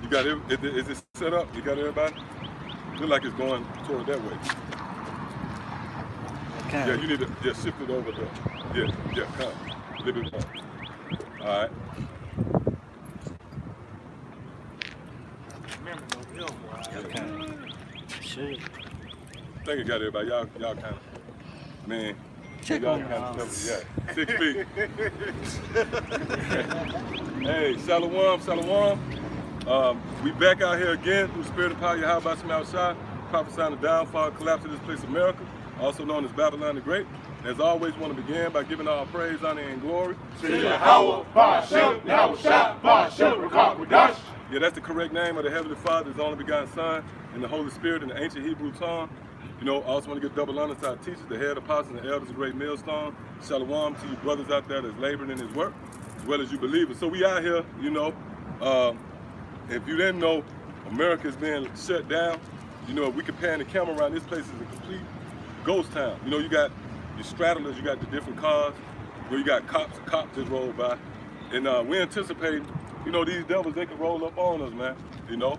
You got it? Is it set up? You got everybody? Look like it's going toward that way. Okay. Yeah, you need to just shift it over there. Yeah, come. A little bit more. All right. Okay. Shit. I think it got everybody. Y'all kind of, man. Check y'all on kind your of, yeah. 6 feet. Hey, Shalom. We back out here again through the spirit and power of Yahweh Shem Shai, prophesying the downfall and collapse of this place, America, also known as Babylon the Great. As always, want to begin by giving all praise, honor, and glory to Yahweh, Ba'Shem, Yahushua, Ba'Shem, Rakak, Wadash. Yeah, that's the correct name of the Heavenly Father, His only begotten Son, and the Holy Spirit in the ancient Hebrew tongue. You know, I also want to give double honor to our teachers, the head apostles and elders of Great Millstone. Shalom to you brothers out there that's laboring in His work, as well as you believers. So we out here, you know, if you didn't know, America is being shut down. You know, if we could pan the camera around, this place is a complete ghost town. You know, you got your straddlers, you got the different cars, where you got cops just roll by. And we anticipate, you know, these devils, they can roll up on us, man, you know.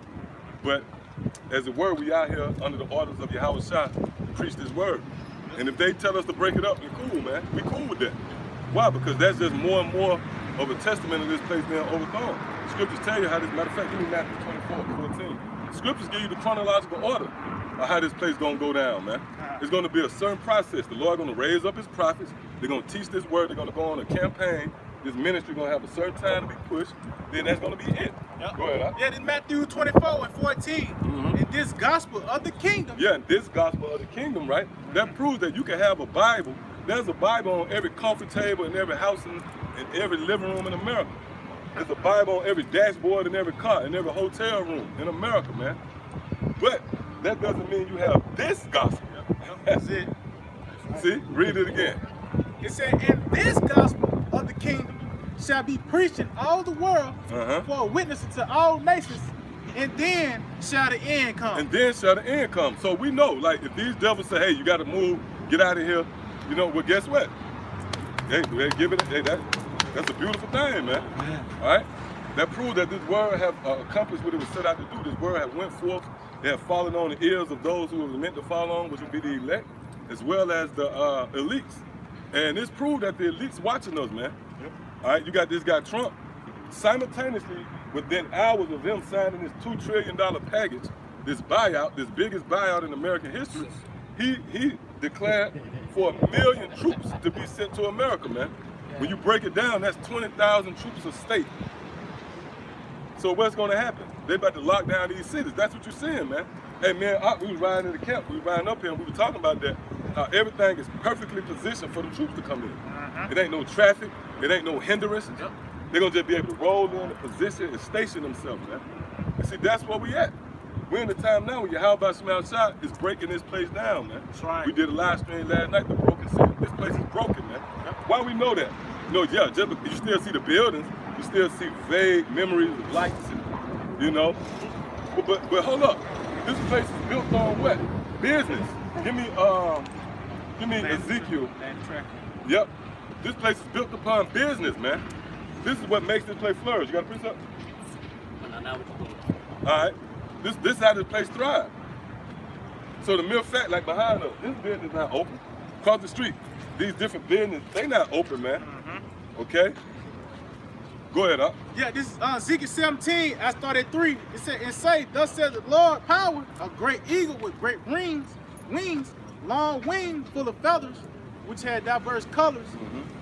But as it were, we out here under the orders of Yahweh Shai to preach this word. And if they tell us to break it up, we're cool, man. We cool with that. Why? Because that's just more and more of a testament of this place being overthrown. The scriptures tell you how this, matter of fact, give me Matthew 24:14. The scriptures give you the chronological order of how this place gonna go down, man. It's gonna be a certain process. The Lord gonna raise up His prophets. They're gonna teach this word. They're gonna go on a campaign. This ministry gonna have a certain time to be pushed. Then that's gonna be it. Yep. Go ahead. Yeah, this Matthew 24:14. And this gospel of the kingdom. Yeah, this gospel of the kingdom, right? That proves that you can have a Bible. There's a Bible on every coffee table in every house in every living room in America. There's a Bible on every dashboard in every car, in every hotel room in America, man. But that doesn't mean you have this gospel. That's it. See, read it again. It said, and this gospel of the kingdom shall be preached in all the world for a witness to all nations, and then shall the end come. And then shall the end come. So we know, like, if these devils say, hey, you got to move, get out of here, you know, well, guess what? Hey, they give it, hey, that's a beautiful thing, man. Yeah. All right? That proves that this word have accomplished what it was set out to do. This word have went forth. They have fallen on the ears of those who it was meant to fall on, which would be the elect, as well as the elites. And this proved that the elites watching us, man. Yep. All right, you got this guy Trump, simultaneously within hours of him signing this $2 trillion package, this buyout, this biggest buyout in American history, he declared for 1 million troops to be sent to America, man. When you break it down, that's 20,000 troops a state. So what's gonna happen? They about to lock down these cities. That's what you're seeing, man. Hey man, we was riding in the camp, we was riding up here and we were talking about that. How everything is perfectly positioned for the troops to come in. It ain't no traffic, it ain't no hindrance. Yep. They're gonna just be able to roll in, position, and station themselves, man. And see, that's where we at. We're in the time now when Yahweh Shem Shai is breaking this place down, man. That's right. We did a live stream last night, the broken city. This place is broken, man. Why we know that? You know, yeah, just because you still see the buildings, you still see vague memories of lights, and, you know. But hold up, this place is built on what? Business. Give me Ezekiel. Land traffic. Yep. This place is built upon business, man. This is what makes this place flourish. You got a precept? All right. This is how this place thrives. So the mere fact, like behind us, this business is not open. Across the street, these different businesses, they not open, man. Okay? Go ahead, up. Yeah, this is Ezekiel 17. I started at 3. It said, and say, thus says the Lord, power, a great eagle with great wings, long wings full of feathers, which had diverse colors,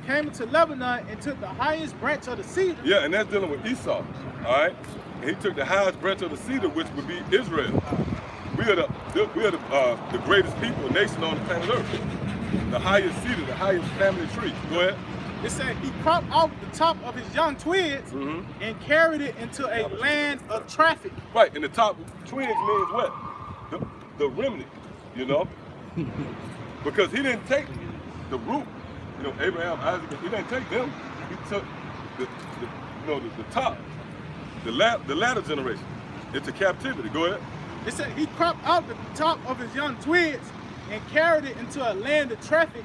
came into Lebanon and took the highest branch of the cedar. Yeah, and that's dealing with Esau. All right? And he took the highest branch of the cedar, which would be Israel. We are the greatest people, nation on the planet Earth. The highest cedar, the highest family tree. Go ahead. It said he cropped off the top of his young twigs and carried it into a land of traffic. Right, and the top twigs means what? The remnant, you know? Because he didn't take the root, you know, Abraham, Isaac, he didn't take them. He took the top, the latter generation into captivity. Go ahead. It said he cropped out the top of his young twigs and carried it into a land of traffic.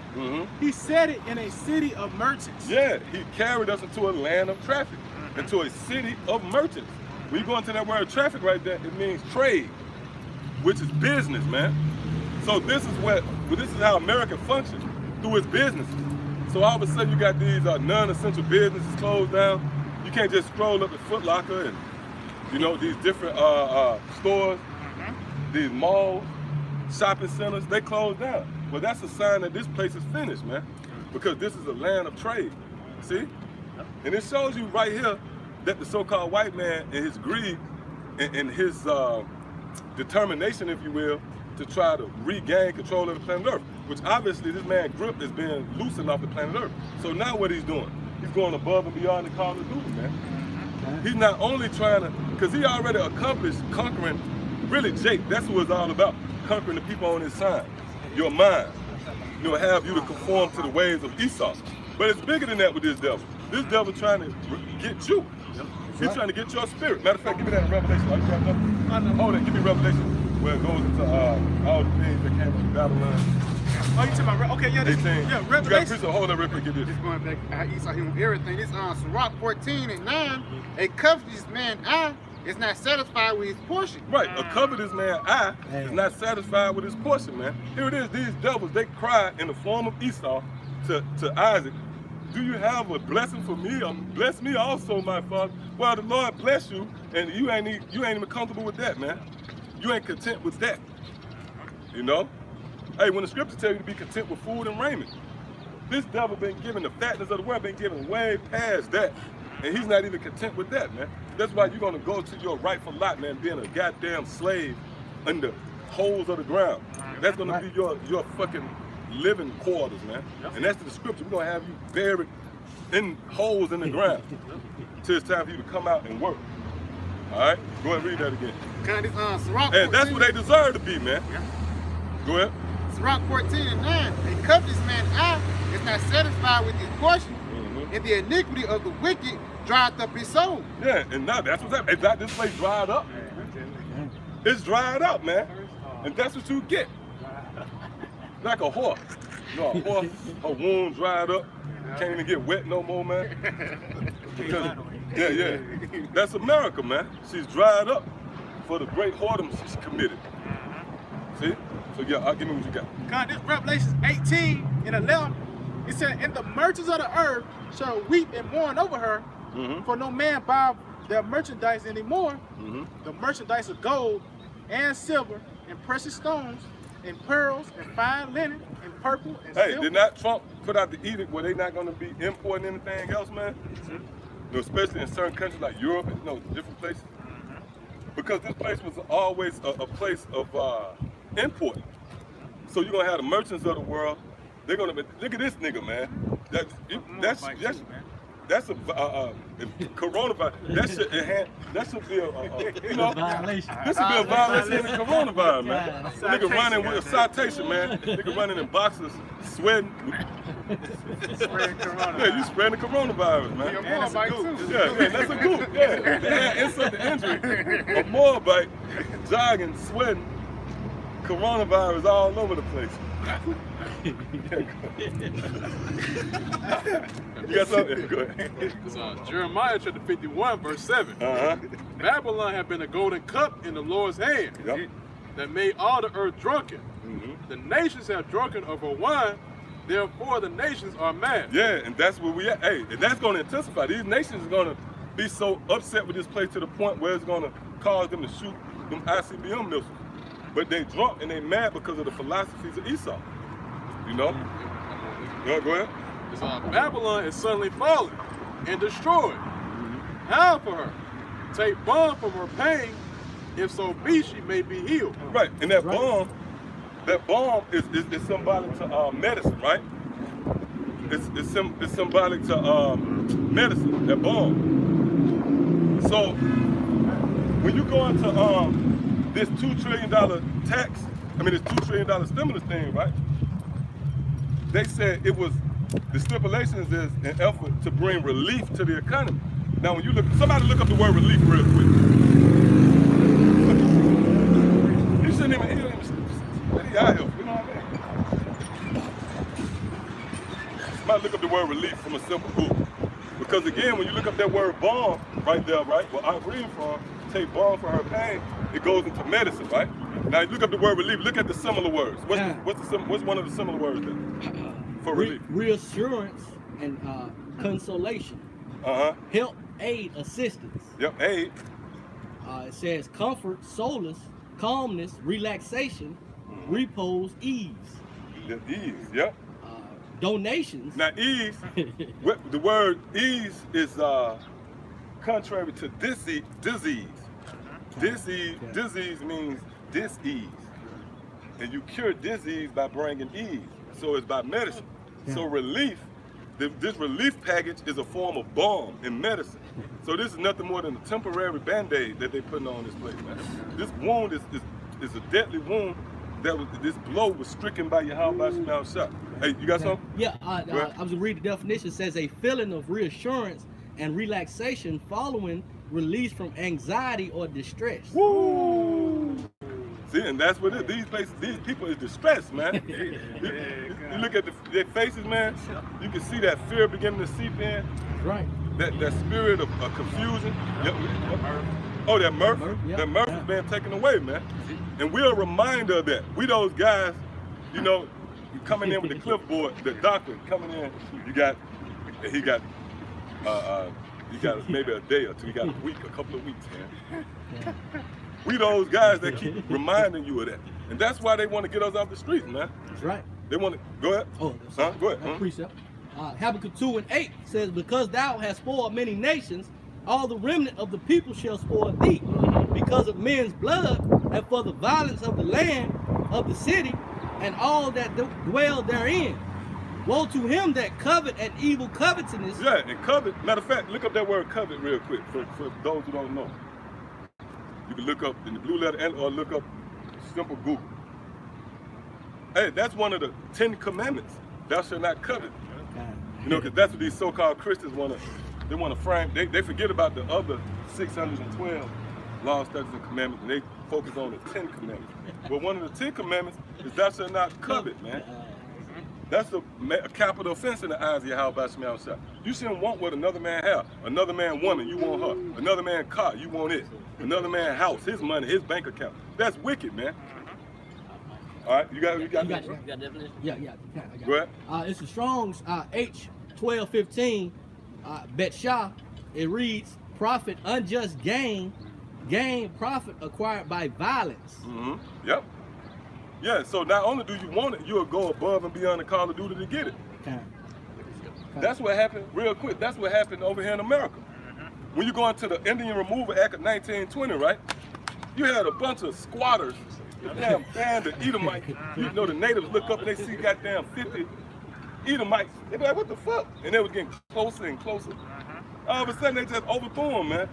He set it in a city of merchants. Yeah, he carried us into a land of traffic. into a city of merchants. When you go into that word traffic right there, it means trade, which is business, man. So this is how America functions, through its businesses. So all of a sudden you got these non-essential businesses closed down. You can't just scroll up to Foot Locker and, you know, these different stores, these malls, shopping centers, they closed down. Well, that's a sign that this place is finished, man, because this is a land of trade, see? And it shows you right here that the so-called white man and his greed and his determination, if you will, to try to regain control of the planet Earth, which obviously this man's grip is being loosened off the planet Earth. So now what he's doing, he's going above and beyond the call of duty, man. He's not only trying to, because he already accomplished conquering, really Jake, that's what it's all about, conquering the people on his side, your mind, you know, have you to conform to the ways of Esau. But it's bigger than that with this devil. This devil trying to get you. He's trying to get your spirit. Matter of fact, give me that in Revelation. Are you got nothing? Hold it, give me Revelation, where it goes into all the things that came from Babylon. Oh, you talking about, okay, yeah, 18. yeah, You got Revelation. to hold that real quick, get this. It's going back how Esau him everything. This Sirach 14:9. A covetous man eye is not satisfied with his portion. Right, a covetous man is not satisfied with his portion, man. Here it is, these devils, they cry in the form of Esau to Isaac, do you have a blessing for me? Bless me also, my father. Well, the Lord bless you, and you ain't even comfortable with that, man. You ain't content with that, you know? Hey, when the scriptures tell you to be content with food and raiment, this devil been given the fatness of the world, been given way past that, and he's not even content with that, man. That's why you're gonna go to your rightful lot, man, being a goddamn slave in the holes of the ground. That's gonna be your fucking living quarters, man. And that's the scripture. We're gonna have you buried in holes in the ground till it's time for you to come out and work. All right, go ahead and read that again. Kind of this Sirach 14. And that's what they deserve to be, man. Go ahead. Sirach 14:9. A covetous man eye is not satisfied with his portion, and the iniquity of the wicked drieth up his soul. Yeah, and now that's what's happening. It's not this place dried up. It's dried up, man. And that's what you get. Like a horse. You know, a horse, her wound dried up. Can't even get wet no more, man. Because, yeah. That's America, man. She's dried up for the great whoredom she's committed. See? So yeah, give me what you got. God, this Revelation 18:11, it said, and the merchants of the earth shall weep and mourn over her, for no man buy their merchandise anymore. The merchandise of gold and silver and precious stones and pearls and fine linen and purple and Hey, silver. did not Trump put out the edict where they not going to be importing anything else, man? You know, especially in certain countries like Europe and, you know, different places. Because this place was always a place of importing. So you're going to have the merchants of the world. They're going to be, look at this nigga, man. That's a coronavirus. That should be a you know, violation. This should be a violation of the coronavirus, man. Nigga running with a citation, man. Nigga running in boxers, sweating. Spreading corona. Yeah, you spreading the coronavirus, man. You're a Moabite too. Yeah, that's a goop. Yeah, insult the injury. A Moabite jogging, sweating, coronavirus all over the place. You got something? Go ahead. It's Jeremiah chapter 51, verse 7. Babylon had been a golden cup in the Lord's hand that made all the earth drunken. The nations have drunken of her wine, therefore the nations are mad. Yeah, and that's where we at. Hey, and that's going to intensify. These nations are going to be so upset with this place to the point where it's going to cause them to shoot them ICBM missiles. But they drunk and they mad because of the philosophies of Esau. You know? Go ahead. It's Babylon is suddenly fallen and destroyed. Howl for her. Take balm from her pain, if so be she may be healed. Right, and that balm is symbolic to medicine, right? It's symbolic to medicine, that balm. So when you go into this $2 trillion tax, this $2 trillion stimulus thing, right? They said it was, the stipulations is an effort to bring relief to the economy. Now when you look, somebody look up the word relief real quick. You shouldn't even hear him. Let out here, you know what I mean? Somebody look up the word relief from a simple Google. Because again, when you look up that word balm right there, right, where I'm reading from, take balm for her pain, it goes into medicine, right? Now you look up the word relief, look at the similar words. What's one of the similar words there for relief? Reassurance and consolation. Help, aid, assistance. Yep, aid. It says comfort, solace, calmness, relaxation, repose, ease. Ease, yep. Donations. Now ease, the word ease is contrary to disease. Disease means dis-ease. And you cure disease by bringing ease. So it's by medicine. So relief, this relief package is a form of balm in medicine. So this is nothing more than a temporary band-aid that they're putting on this place, man. This wound is a deadly wound that was, this blow was stricken by Yahweh Shemel Shah. Hey, you got something? Yeah, I was reading the definition. It says a feeling of reassurance and relaxation following release from anxiety or distress. Woo! See, and that's what it is. These people is distressed, man. You look at their faces, man. You can see that fear beginning to seep in. Right. That spirit of confusion. Oh, that mirth. That mirth is being taken away, man. And we're a reminder of that. We those guys, you know, coming in with the clipboard, the doctor coming in, he got maybe a day or two, he got a week, a couple of weeks, man. We those guys that keep reminding you of that. And that's why they want to get us off the streets, man. That's right. They want to, go ahead. Oh, go ahead. Precept. Habakkuk 2:8 says, because thou hast spoiled many nations, all the remnant of the people shall spoil thee, because of men's blood, and for the violence of the land, of the city, and all that dwell therein. Woe to him that covet an evil covetousness. Yeah, and covet, matter of fact, look up that word covet real quick for those who don't know. You can look up in the blue letter and or look up simple Google. Hey, that's one of the 10 commandments. Thou shalt not covet. You know, because that's what these so-called Christians want to, they want to frame, they forget about the other 612 laws, statutes, and commandments, and they focus on the 10 commandments. But one of the 10 commandments is thou shalt not covet, man. That's a capital offense in the eyes of Yahweh Shemel Shah. You shouldn't want what another man have. Another man woman, you want her. Another man car, you want it. Another man house, his money, his bank account. That's wicked, man. All right, you got that? You got definition? Yeah. Go ahead. It's the Strong's H1215, Bet Shah. It reads, profit, unjust gain, profit acquired by violence. Yep. Yeah, so not only do you want it, you'll go above and beyond the call of duty to get it. That's what happened, real quick, that's what happened over here in America. When you go into the Indian Removal Act of 1920, right? You had a bunch of squatters, the damn band of Edomites. You know, the natives look up and they see goddamn 50 Edomites. They be like, what the fuck? And they was getting closer and closer. All of a sudden, they just overthrew them, man.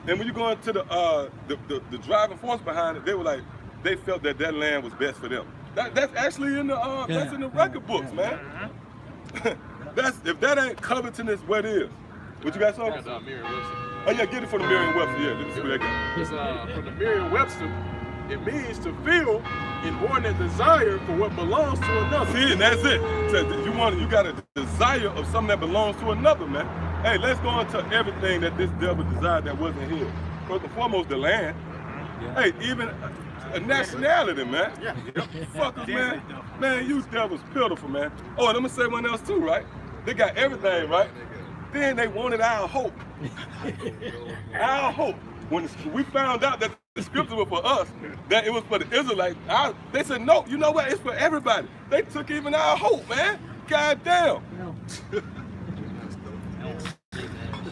And when you go into the driving force behind it, they were like, they felt that that land was best for them. That's actually in the that's in the record books, man. If that ain't covetousness, what is? What you got, something? Oh yeah, get it from the Merriam-Webster. Yeah, let me see what they got. It's from the Merriam-Webster. It means to feel inordinate desire for what belongs to another. See, and that's it. So you got a desire of something that belongs to another, man. Hey, let's go into everything that this devil desired that wasn't his. First and foremost, the land. Hey, even a nationality, man. Fuckers, man. Man, you devils pitiful, man. Oh, and I'm gonna say one else too, right? They got everything, right? Then they wanted our hope. Our hope. When we found out that the scriptures were for us, that it was for the Israelites, they said, no, you know what? It's for everybody. They took even our hope, man. God damn.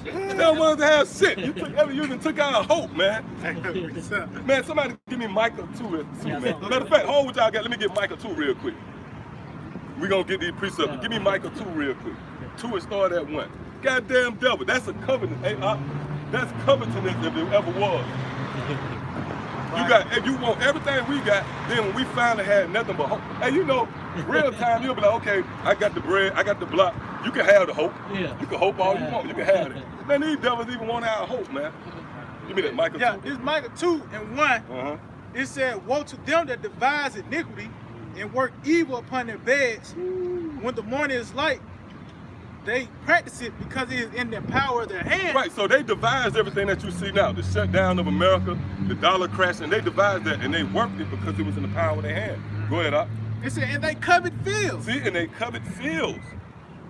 They don't want us to have shit. You even took our hope, man. Man, somebody give me Micah 2, man. Matter of fact, hold what y'all got. Let me get Micah 2 real quick. We're going to get these precepts. Give me Micah 2 real quick. 2 and start at 1. Goddamn devil. That's a covenant. Hey, that's covetousness if there ever was. If you want everything we got, then when we finally had nothing but hope. Hey, you know, real time, you'll be like, okay, I got the bread, I got the block. You can have the hope. You can hope all you want. You can have it. Man, these devils even want our hope, man. Give me that Micah 2. Yeah, it's Micah 2 and 1. It said, woe to them that devise iniquity and work evil upon their beds. When the morning is light, they practice it because it is in the power of their hand. Right, so they devised everything that you see now, the shutdown of America, the dollar crash, and they devised that, and they worked it because it was in the power of their hand. Go ahead, Op. It said, and they covet fields. See, and they covet fields,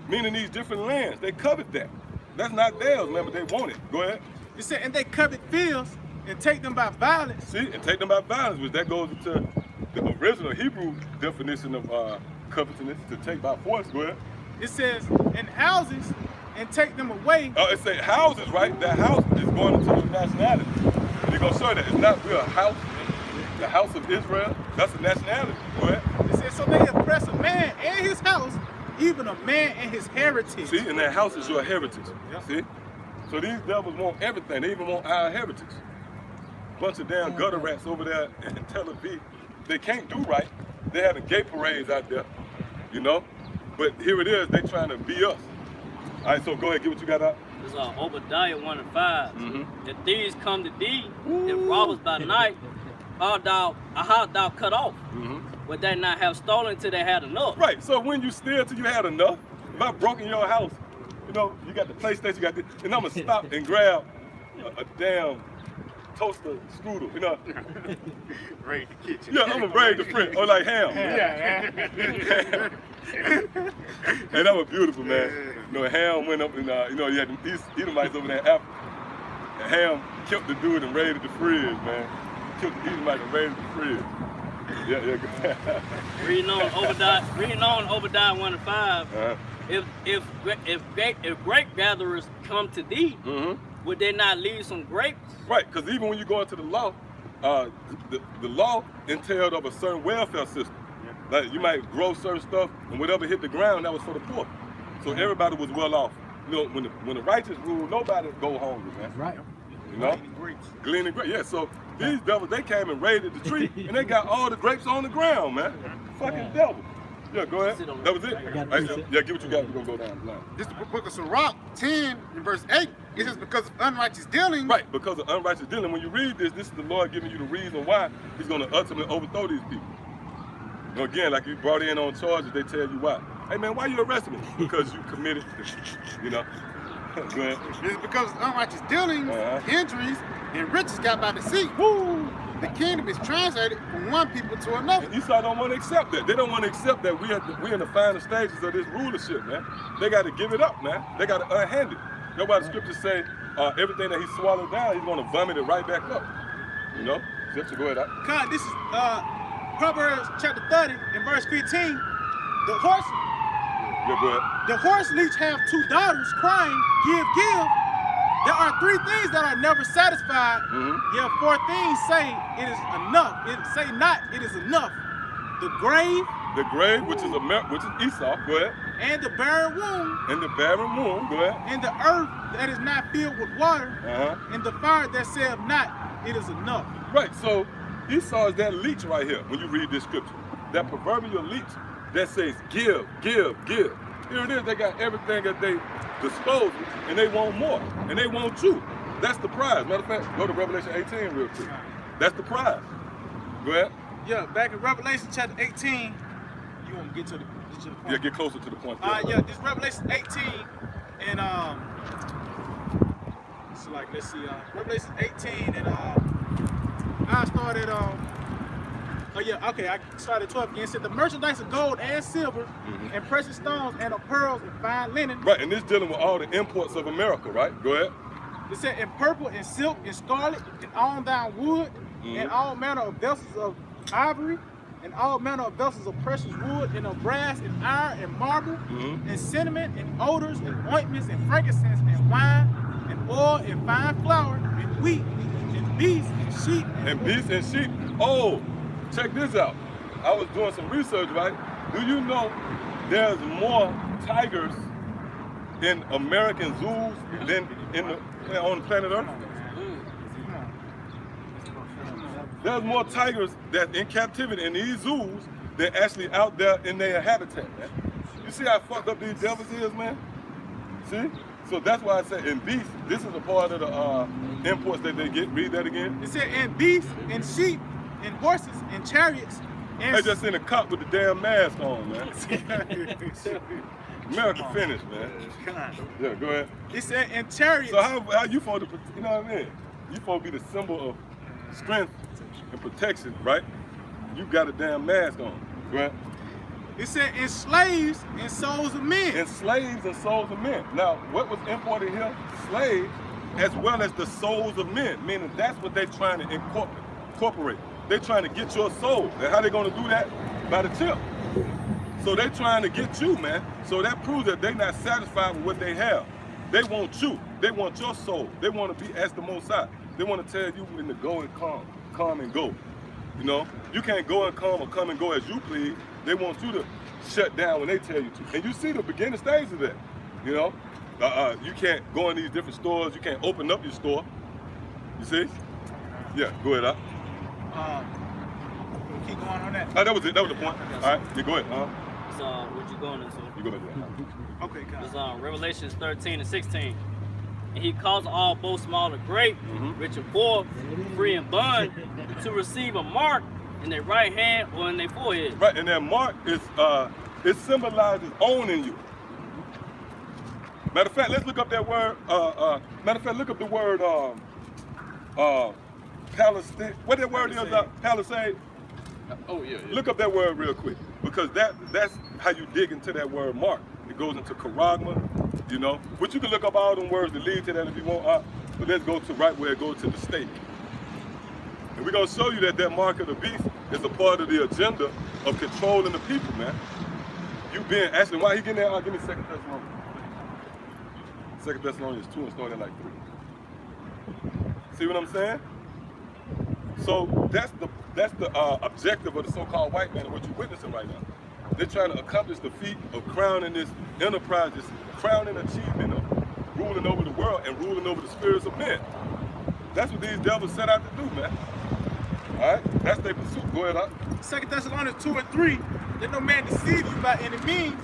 meaning these different lands. They covet that. That's not theirs, man, but they want it. Go ahead. It said, and they covet fields and take them by violence. See, and take them by violence, which that goes into the original Hebrew definition of covetousness, to take by force. Go ahead. It says, in houses and take them away. Oh, it say houses, right? That house is going into the nationality. And they're going to show that it's not real house. The house of Israel, that's a nationality. Go ahead. It says, so they oppress a man and his house, even a man and his heritage. See, and that house is your heritage. Yep. See? So these devils want everything. They even want our heritage. Bunch of damn gutter rats over there in Tel Aviv. They can't do right. They're having gay parades out there, you know? But here it is, they trying to be us. All right, so go ahead, get what you got out. It's Obadiah 1:5. If thieves come to thee, if robbers by night, how thou cut off? Would they not have stolen till they had enough? Right, so when you steal till you had enough, if I broke in your house, you know, you got the PlayStation, you got this, and I'm gonna stop and grab a damn toaster strudel, you know? Raid the kitchen. Yeah, I'm gonna raid the fridge, or like ham. Yeah. And that was beautiful, man. You know, Ham went up and, you know, you had the Edomites over there in Africa. And Ham killed the dude and raided the fridge, man. Killed the Edomites and raided the fridge. Yeah, go ahead. Reading on Obadiah 1:5. If grape gatherers come to thee, would they not leave some grapes? Right, because even when you go into the law, the law entailed of a certain welfare system. Like you might grow certain stuff, and whatever hit the ground, that was for the poor. So everybody was well off. You know, when the righteous rule, nobody go hungry, man. Right. You know, gleaning grapes. Yeah. So these devils, they came and raided the tree, and they got all the grapes on the ground, man. Fucking devil. Yeah, go ahead. That was it. Yeah, get what you got. We're gonna go down the line. This is the book of Sirach 10 and verse 8. It says, because of unrighteous dealing. Right, because of unrighteous dealing. When you read this, this is the Lord giving you the reason why He's gonna ultimately overthrow these people. You know, again, like you brought in on charges, they tell you why. Hey man, why you arresting me? Because you committed, you know. Go ahead. It is because of unrighteous dealings, injuries, and riches got by deceit. Woo! The kingdom is translated from one people to another. And Esau don't want to accept that. They don't want to accept that we're in the final stages of this rulership, man. They got to give it up, man. They got to unhand it. That's why the scriptures say everything that he swallowed down, he's going to vomit it right back up. You know? Just to go ahead. God, this is Proverbs chapter 30 and verse 15. The horse. Yeah, go ahead. The horse leech have two daughters crying, give. There are three things that are never satisfied. Yet four things say it is enough. Say not it is enough. The grave. The grave, which is Esau. Go ahead. And the barren womb. And the barren womb. Go ahead. And the earth that is not filled with water. And the fire that saith not it is enough. Right. So Esau is that leech right here. When you read this scripture, that proverbial leech that says give. Here it is. They got everything at their disposal, and they want more, and they want you. That's the prize. Matter of fact, go to Revelation 18 real quick. That's the prize. Go ahead. Yeah, back in Revelation chapter 18, you want to get to the point? Yeah, get closer to the point. Yeah, this Revelation 18, and so like let's see, Revelation 18, and I started I started 12 again. It said the merchandise of gold and silver and precious stones and of pearls and fine linen. Right, and this dealing with all the imports of America, right? Go ahead. It said in purple and silk and scarlet and on down wood and all manner of vessels of ivory and all manner of vessels of precious wood and of brass and iron and marble and cinnamon and odors and ointments and frankincense and wine and oil and fine flour and wheat and beasts and sheep and beasts and sheep. Oh, check this out. I was doing some research, right? Do you know there's more tigers in American zoos than on planet Earth? There's more tigers that's in captivity in these zoos than actually out there in their habitat, man. You see how fucked up these devils is, man? See? So that's why I say in beasts, this is a part of the imports that they get. Read that again. It said in beasts and sheep and horses and chariots. And they just in a cop with the damn mask on, man. America finished, man. Yeah, go ahead. It said in chariots. So how you supposed to, you know what I mean? You supposed to be the symbol of strength and protection, right? You got a damn mask on. Go ahead. It said in slaves and souls of men. And slaves and souls of men. Now, what was imported here? Slaves as well as the souls of men, meaning that's what they're trying to incorporate. They're trying to get your soul. And how they gonna do that? By the chip. So they're trying to get you, man. So that proves that they're not satisfied with what they have. They want you. They want your soul. They want to be as the Most High. They want to tell you when to go and come and go. You know, you can't go and come or come and go as you please. They want you to shut down when they tell you to. And you see the beginning stage of that. You know, you can't go in these different stores. You can't open up your store. You see? Yeah, go ahead. Keep going on that. That was it. That was the point. All right, yeah, go ahead. So what you going into? You go ahead. Okay, It's Revelations 13 and 16. And he caused all, both small and great, rich and poor, free and bond, to receive a mark in their right hand or in their forehead. Right, and that mark is it symbolizes owning you. Matter of fact, let's look up that word. Matter of fact, look up the word Palestine. What that word is? Palisade. Oh yeah. Look up that word real quick, because that's how you dig into that word mark. It goes into charagma, you know. But you can look up all them words that lead to that if you want. But let's go to right where it goes to the stake. And we're gonna show you that mark of the beast is a part of the agenda of controlling the people, man. You been actually why he getting there? Give me 2 Thessalonians. 2 Thessalonians 2 and start at like 3. See what I'm saying? So that's the objective of the so-called white man and what you're witnessing right now. They're trying to accomplish the feat of crowning this enterprise, this crowning achievement of ruling over the world and ruling over the spirits of men. That's what these devils set out to do, man. All right, that's their pursuit. Go ahead, 2 Thessalonians 2 and 3. Let no man deceive you by any means,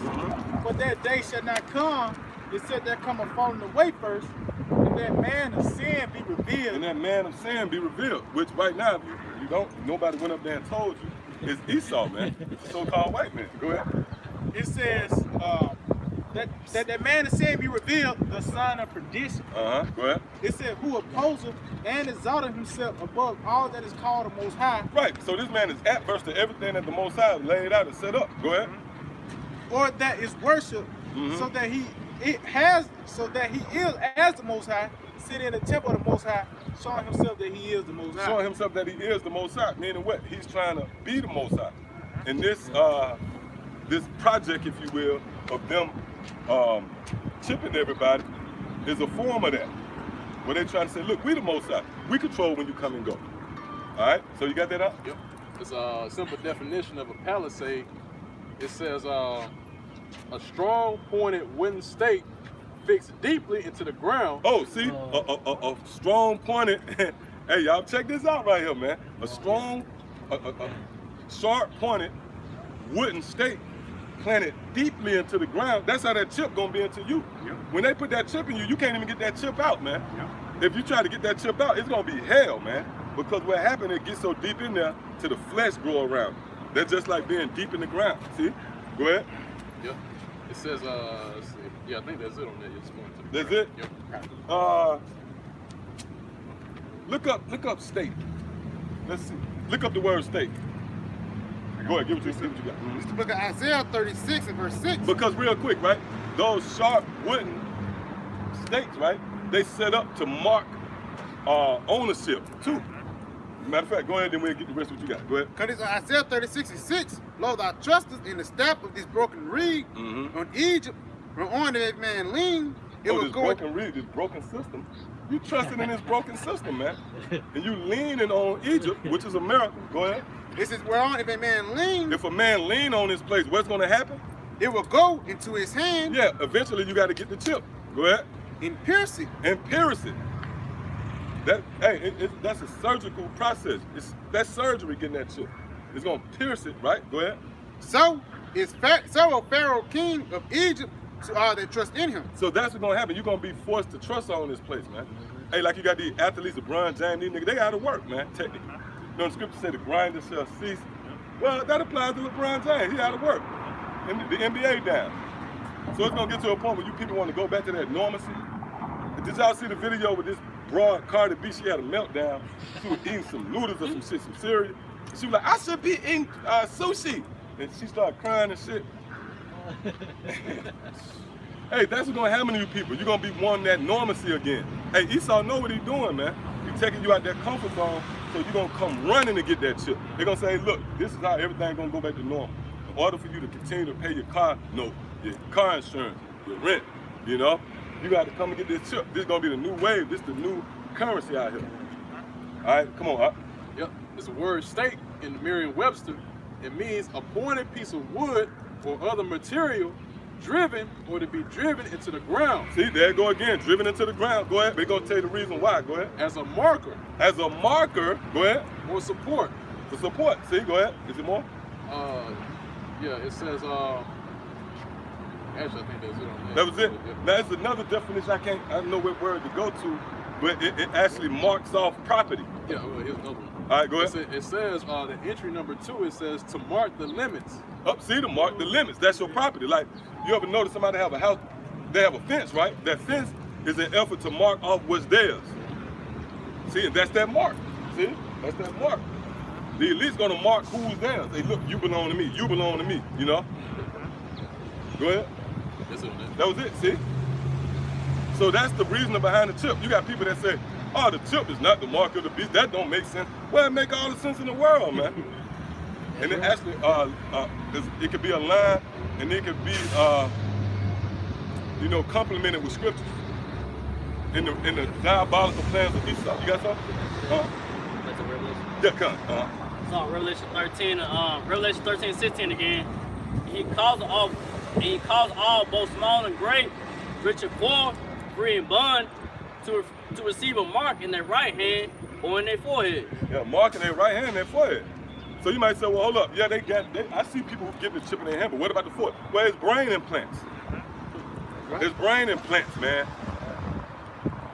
but that day shall not come. It said there come a falling away first, and that man of sin be revealed. And that man of sin be revealed, which right now, you don't, nobody went up there and told you, is Esau, man. It's the so-called white man. Go ahead. It says that man of sin be revealed, the son of perdition. Go ahead. It said, who opposeth and exalted himself above all that is called the Most High. Right, so this man is adverse to everything that the Most High laid out and set up. Go ahead. Or that is worship, so that he is as the Most High, sitting in the temple of the Most High, showing himself that he is the Most High. Showing himself that he is the Most High, meaning what? He's trying to be the Most High. And this project, if you will, of them chipping everybody is a form of that. Where they're trying to say, look, we the Most High. We control when you come and go. All right, so you got that out? Yep. It's a simple definition of a palisade. It says a strong pointed wooden stake fixed deeply into the ground. Oh, see, a strong pointed, hey y'all check this out right here, man. A strong, sharp pointed wooden stake planted deeply into the ground. That's how that chip gonna be into you. Yep. When they put that chip in you, you can't even get that chip out, man. Yep. If you try to get that chip out, it's gonna be hell, man. Because what happened, it gets so deep in there to the flesh grow around. That's just like being deep in the ground. See? Go ahead. Yep. It says, let's see. Yeah, I think that's it on that. It's going to that's it? Yep. Look up state. Let's see. Look up the word state. Go ahead, give it to see what you got. It's the book of Isaiah 36 and verse 6. Because real quick, right? Those sharp wooden stakes, right? They set up to mark ownership too. Matter of fact, go ahead and we'll get the rest of what you got. Go ahead. Because it's Isaiah 36 and 6. Lord, thou trustest in the staff of this broken reed on Egypt, from on that man lean. It will this go broken reed, this broken system. You trusting in this broken system, man. And you leaning on Egypt, which is America. Go ahead. This is whereon if a man lean. If a man lean on this place, what's going to happen? It will go into his hand. Yeah, eventually you got to get the chip. Go ahead. And pierce it. And pierce it. That's a surgical process. That's surgery getting that chip. It's going to pierce it, right? Go ahead. So is Pharaoh king of Egypt to all that trust in him. So that's what's going to happen. You're going to be forced to trust on this place, man. Hey, like you got these athletes, LeBron James, these niggas, they got to work, man, technically. You know, the scripture say the grinder shall cease. Well, that applies to LeBron James. He out of work. And the NBA down. So it's gonna get to a point where you people want to go back to that normalcy. Did y'all see the video with this broad Cardi B? She had a meltdown. She was eating some noodles or some shit, some cereal. And she was like, I should be eating sushi. And she started crying and shit. Hey, that's what's gonna happen to you people. You're gonna be wanting that normalcy again. Hey, Esau know what he's doing, man. He's taking you out that comfort zone, so you're gonna come running to get that chip. They're gonna say, hey, look, this is how everything's gonna go back to normal. In order for you to continue to pay your car note, your car insurance, your rent, you know, you got to come and get this chip. This is gonna be the new wave. This is the new currency out here. All right, come on. Yep, it's a word stake in the Merriam-Webster. It means a pointed piece of wood or other material driven or to be driven into the ground. See, there you go again, driven into the ground. Go ahead. We're gonna tell you the reason why. Go ahead. As a marker. As a marker. Go ahead. Or support. For support. See, go ahead. Is it more? Yeah, it says, actually, I think that's it on that was it. Now, it's another definition. I don't know what word to go to, but it actually marks off property. Yeah, well, here's another one. All right, go ahead. It says, the entry number 2, it says to mark the limits. See, to mark the limits. That's your property. Like, you ever notice somebody have a house, they have a fence, right? That fence is an effort to mark off what's theirs. See, and that's that mark. See, that's that mark. The elite's gonna mark who's theirs. They look, you belong to me, you belong to me, you know? Go ahead. That was it, see? So that's the reason behind the chip. You got people that say, oh, the chip is not the mark of the beast. That don't make sense. Well, it make all the sense in the world, man. And it actually, it could be a line, and it could be, you know, complemented with scriptures in the diabolical plans of Esau. You got something? That's a Revelation. Yeah, come. So Revelation 13:16 again. He calls all, both small and great, rich and poor, free and bond, to receive a mark in their right hand or in their forehead. Yeah, mark in their right hand and their forehead. So you might say, well, hold up. Yeah, I see people who get the chip in their hand, but what about the foot? Well, it's brain implants. It's brain implants, man.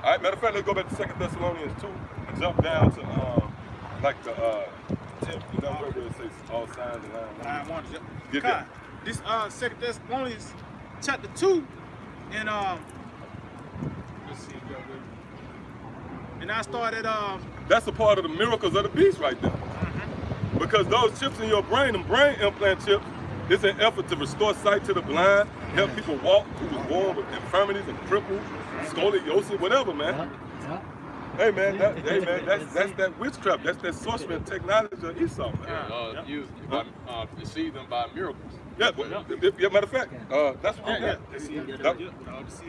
All right, matter of fact, let's go back to 2 Thessalonians 2 and jump down to like the 10th, you know, where it says all signs and line 1. Get that. This 2 Thessalonians chapter 2 and let's see, and I started that's a part of the miracles of the beast right there. Because those chips in your brain, them brain implant chips, it's an effort to restore sight to the blind, help people walk who was born with infirmities and cripples, scoliosis, whatever, man. Hey man, that's that witchcraft. That's that sorcery and technology of Esau, man. Used by, deceive them by miracles. Yeah, matter of fact, that's what we got.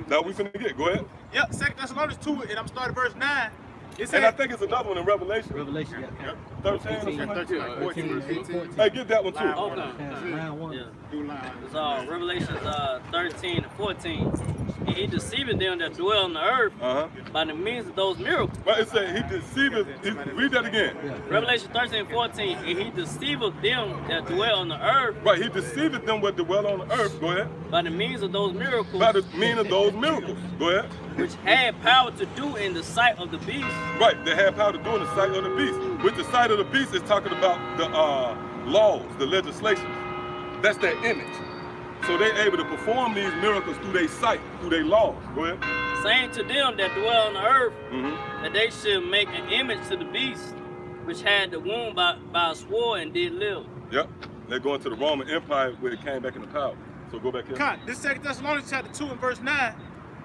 That we finna get. Go ahead. Yep, 2 Thessalonians 2, and I'm starting verse 9. And I think it's another one in Revelation. Revelation, yeah. 13 or something. 14, 15. Hey, get that one too. Okay. Round 1. Yeah. It's Revelation 13 and 14. And he deceived them that dwell on the earth by the means of those miracles. But it said he deceiveth. Read that again. Revelation 13 and 14. And he deceiveth them that dwell on the earth. Right, he deceiveth them that dwell on the earth. Go ahead. By the means of those miracles. By the means of those miracles. Go ahead. Which had power to do in the sight of the beast. Right, they had power to do in the sight of the beast. With the sight of the beast, it's talking about the laws, the legislations. That's their image. So they're able to perform these miracles through their sight, through their laws. Go ahead. Saying to them that dwell on the earth, that they should make an image to the beast, which had the wound by a sword and did live. Yep, they're going to the Roman Empire where it came back into power. So go back here. This 2 Thessalonians chapter 2 and verse 9.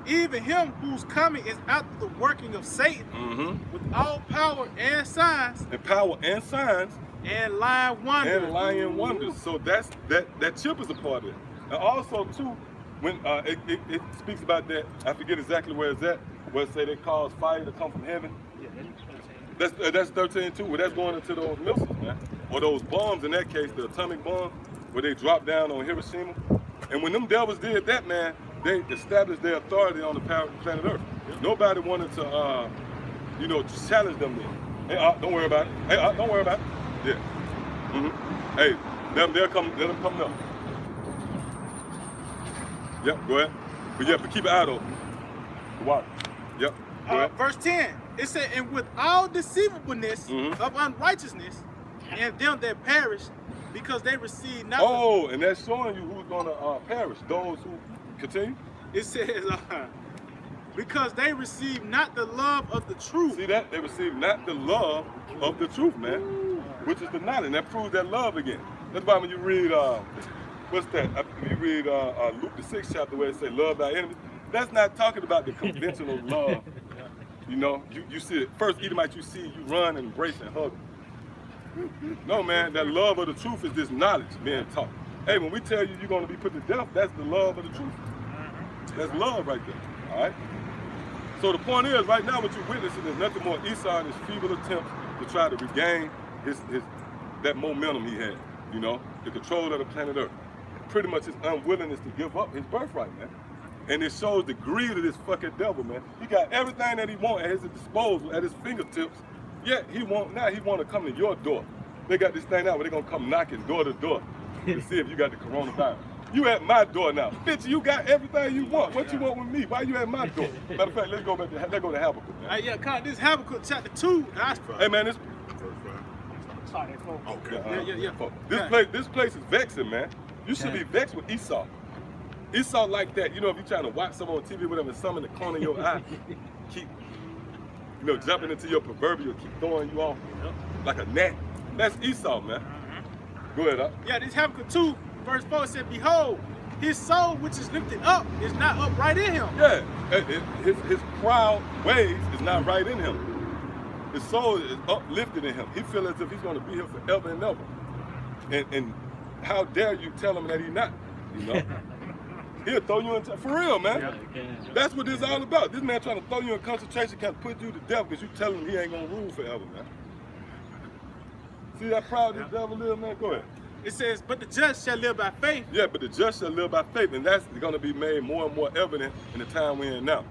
Even him whose coming is after the working of Satan, with all power and signs. And power and signs. And lying wonders. And lying wonders. So that's that chip is a part of it. And also too, when it speaks about that, I forget exactly where it's at, where it say they cause fire to come from heaven. That's 13 too. Well, that's going into those missiles, man. Or those bombs in that case, the atomic bombs, where they dropped down on Hiroshima. And when them devils did that, man, they established their authority on the planet Earth. Nobody wanted to, you know, challenge them then. Hey, don't worry about it. Hey, don't worry about it. Yeah. Hey, they'll come up. Yep, go ahead. But yeah, but keep it out of the water. Yep, go ahead. Verse 10, it said, and with all deceivableness of unrighteousness, and them that perish, because they receive not. Oh, and that's showing you who's going to perish. Those who Continue. It says, because they receive not the love of the truth. See that? They receive not the love of the truth, man, which is the knowledge. And that proves that love again. That's why when you read, what's that? When you read Luke the 6th chapter where it says, love thy enemies, that's not talking about the conventional love. You know, you see it. First Edomite you see, you run and embrace and hug them. No, man, that love of the truth is this knowledge being taught. Hey, when we tell you you're going to be put to death, that's the love of the truth. That's love right there, all right? So the point is, right now what you're witnessing is nothing more Esau and his feeble attempts to try to regain that momentum he had, you know, the control of the planet Earth. Pretty much his unwillingness to give up his birthright, man. And it shows the greed of this fucking devil, man. He got everything that he wants at his disposal, at his fingertips, yet he want to come to your door. They got this thing out where they're going to come knocking door to door to see if you got the coronavirus. You at my door now. Bitch, you got everything you want. What you want with me? Why you at my door? Matter of fact, let's go to Habakkuk, man. Yeah, God, this Habakkuk chapter 2. Hey, man, this... Okay. Yeah. This place is vexing, man. You should be vexed with Esau. Esau like that. You know, if you're trying to watch someone on TV, whatever, and some in the corner of your eye, keep, you know, jumping into your proverbial, keep throwing you off like a gnat. That's Esau, man. Go ahead, Yeah, this Habakkuk 2, verse 4 said, behold, his soul which is lifted up is not upright in him. Yeah, his proud ways is not right in him. His soul is uplifted in him. He feels as if he's going to be here forever and ever. And how dare you tell him that he's not, you know? He'll throw you in, for real, man. That's what this is all about. This man trying to throw you in concentration camp, put you to death because you tell him he ain't going to rule forever, man. See how proud this devil is, man? Go ahead. It says, but the just shall live by faith. Yeah, but the just shall live by faith, and that's going to be made more and more evident in the time we're in now.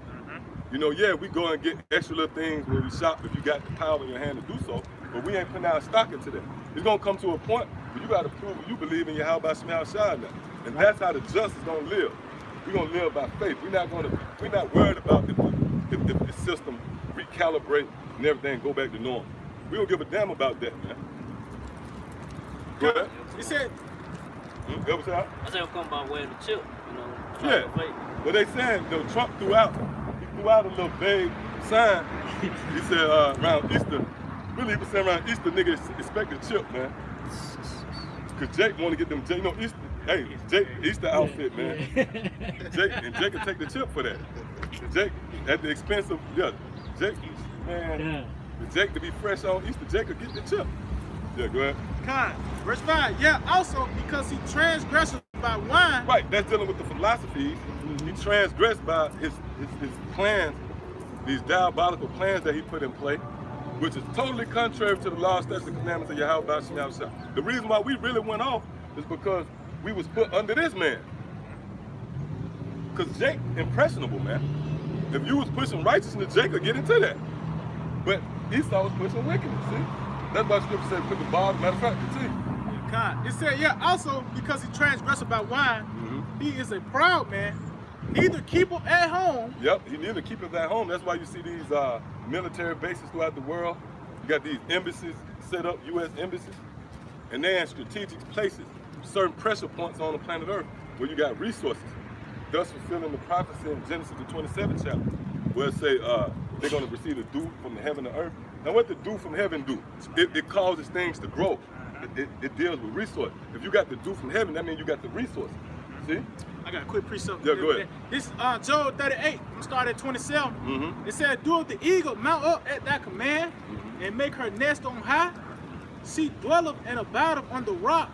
You know, yeah, we go and get extra little things when we shop if you got the power in your hand to do so, but we ain't putting our stock into that. It's going to come to a point where you got to prove you believe in your how about Shemel Shai now. And that's how the just is going to live. We're going to live by faith. We're not worried about if the system recalibrate and everything go back to normal. We don't give a damn about that, man. Go ahead. It said, I said it's come by way of the chip, you know. Yeah. Well, they saying, you know, Trump threw out a little vague sign. He said around Easter, really he was saying around Easter, niggas expect a chip, man. Cause Jake want to get them, you know, Easter. Hey, Jake, Easter outfit, man. Jake can take the chip for that. Jake, at the expense of, Jake, man, Jake to be fresh on Easter, Jake could get the chip. Yeah, go ahead. Verse 5, yeah, also because he transgressed by wine. Right, that's dealing with the philosophies. He transgressed by his plans, these diabolical plans that he put in play, which is totally contrary to the law, statutes, and commandments of Yahweh Shemel Shai. The reason why we really went off is because we was put under this man. Because Jake, impressionable, man. If you was pushing righteousness, Jake could get into that. But Esau was pushing wickedness, see? That's why Scripture said put the bar, matter of fact, continue. It said, yeah, also because he transgressed by wine, he is a proud man. Neither keep him at home. Yep, he neither keep him at home. That's why you see these military bases throughout the world. You got these embassies set up, U.S. embassies, and they're in strategic places, certain pressure points on the planet Earth where you got resources, thus fulfilling the prophecy in Genesis the 27th chapter, where it say they're going to receive the dew from the heaven to earth. Now what the dew from heaven do? It causes things to grow. It deals with resource. If you got the dew from heaven, that means you got the resource. See? I got a quick precept. Yeah, go ahead. This Job 38, I'm start at 27. It said, doeth the eagle mount up at thy command, and make her nest on high? She dwelleth and abideth on the rock,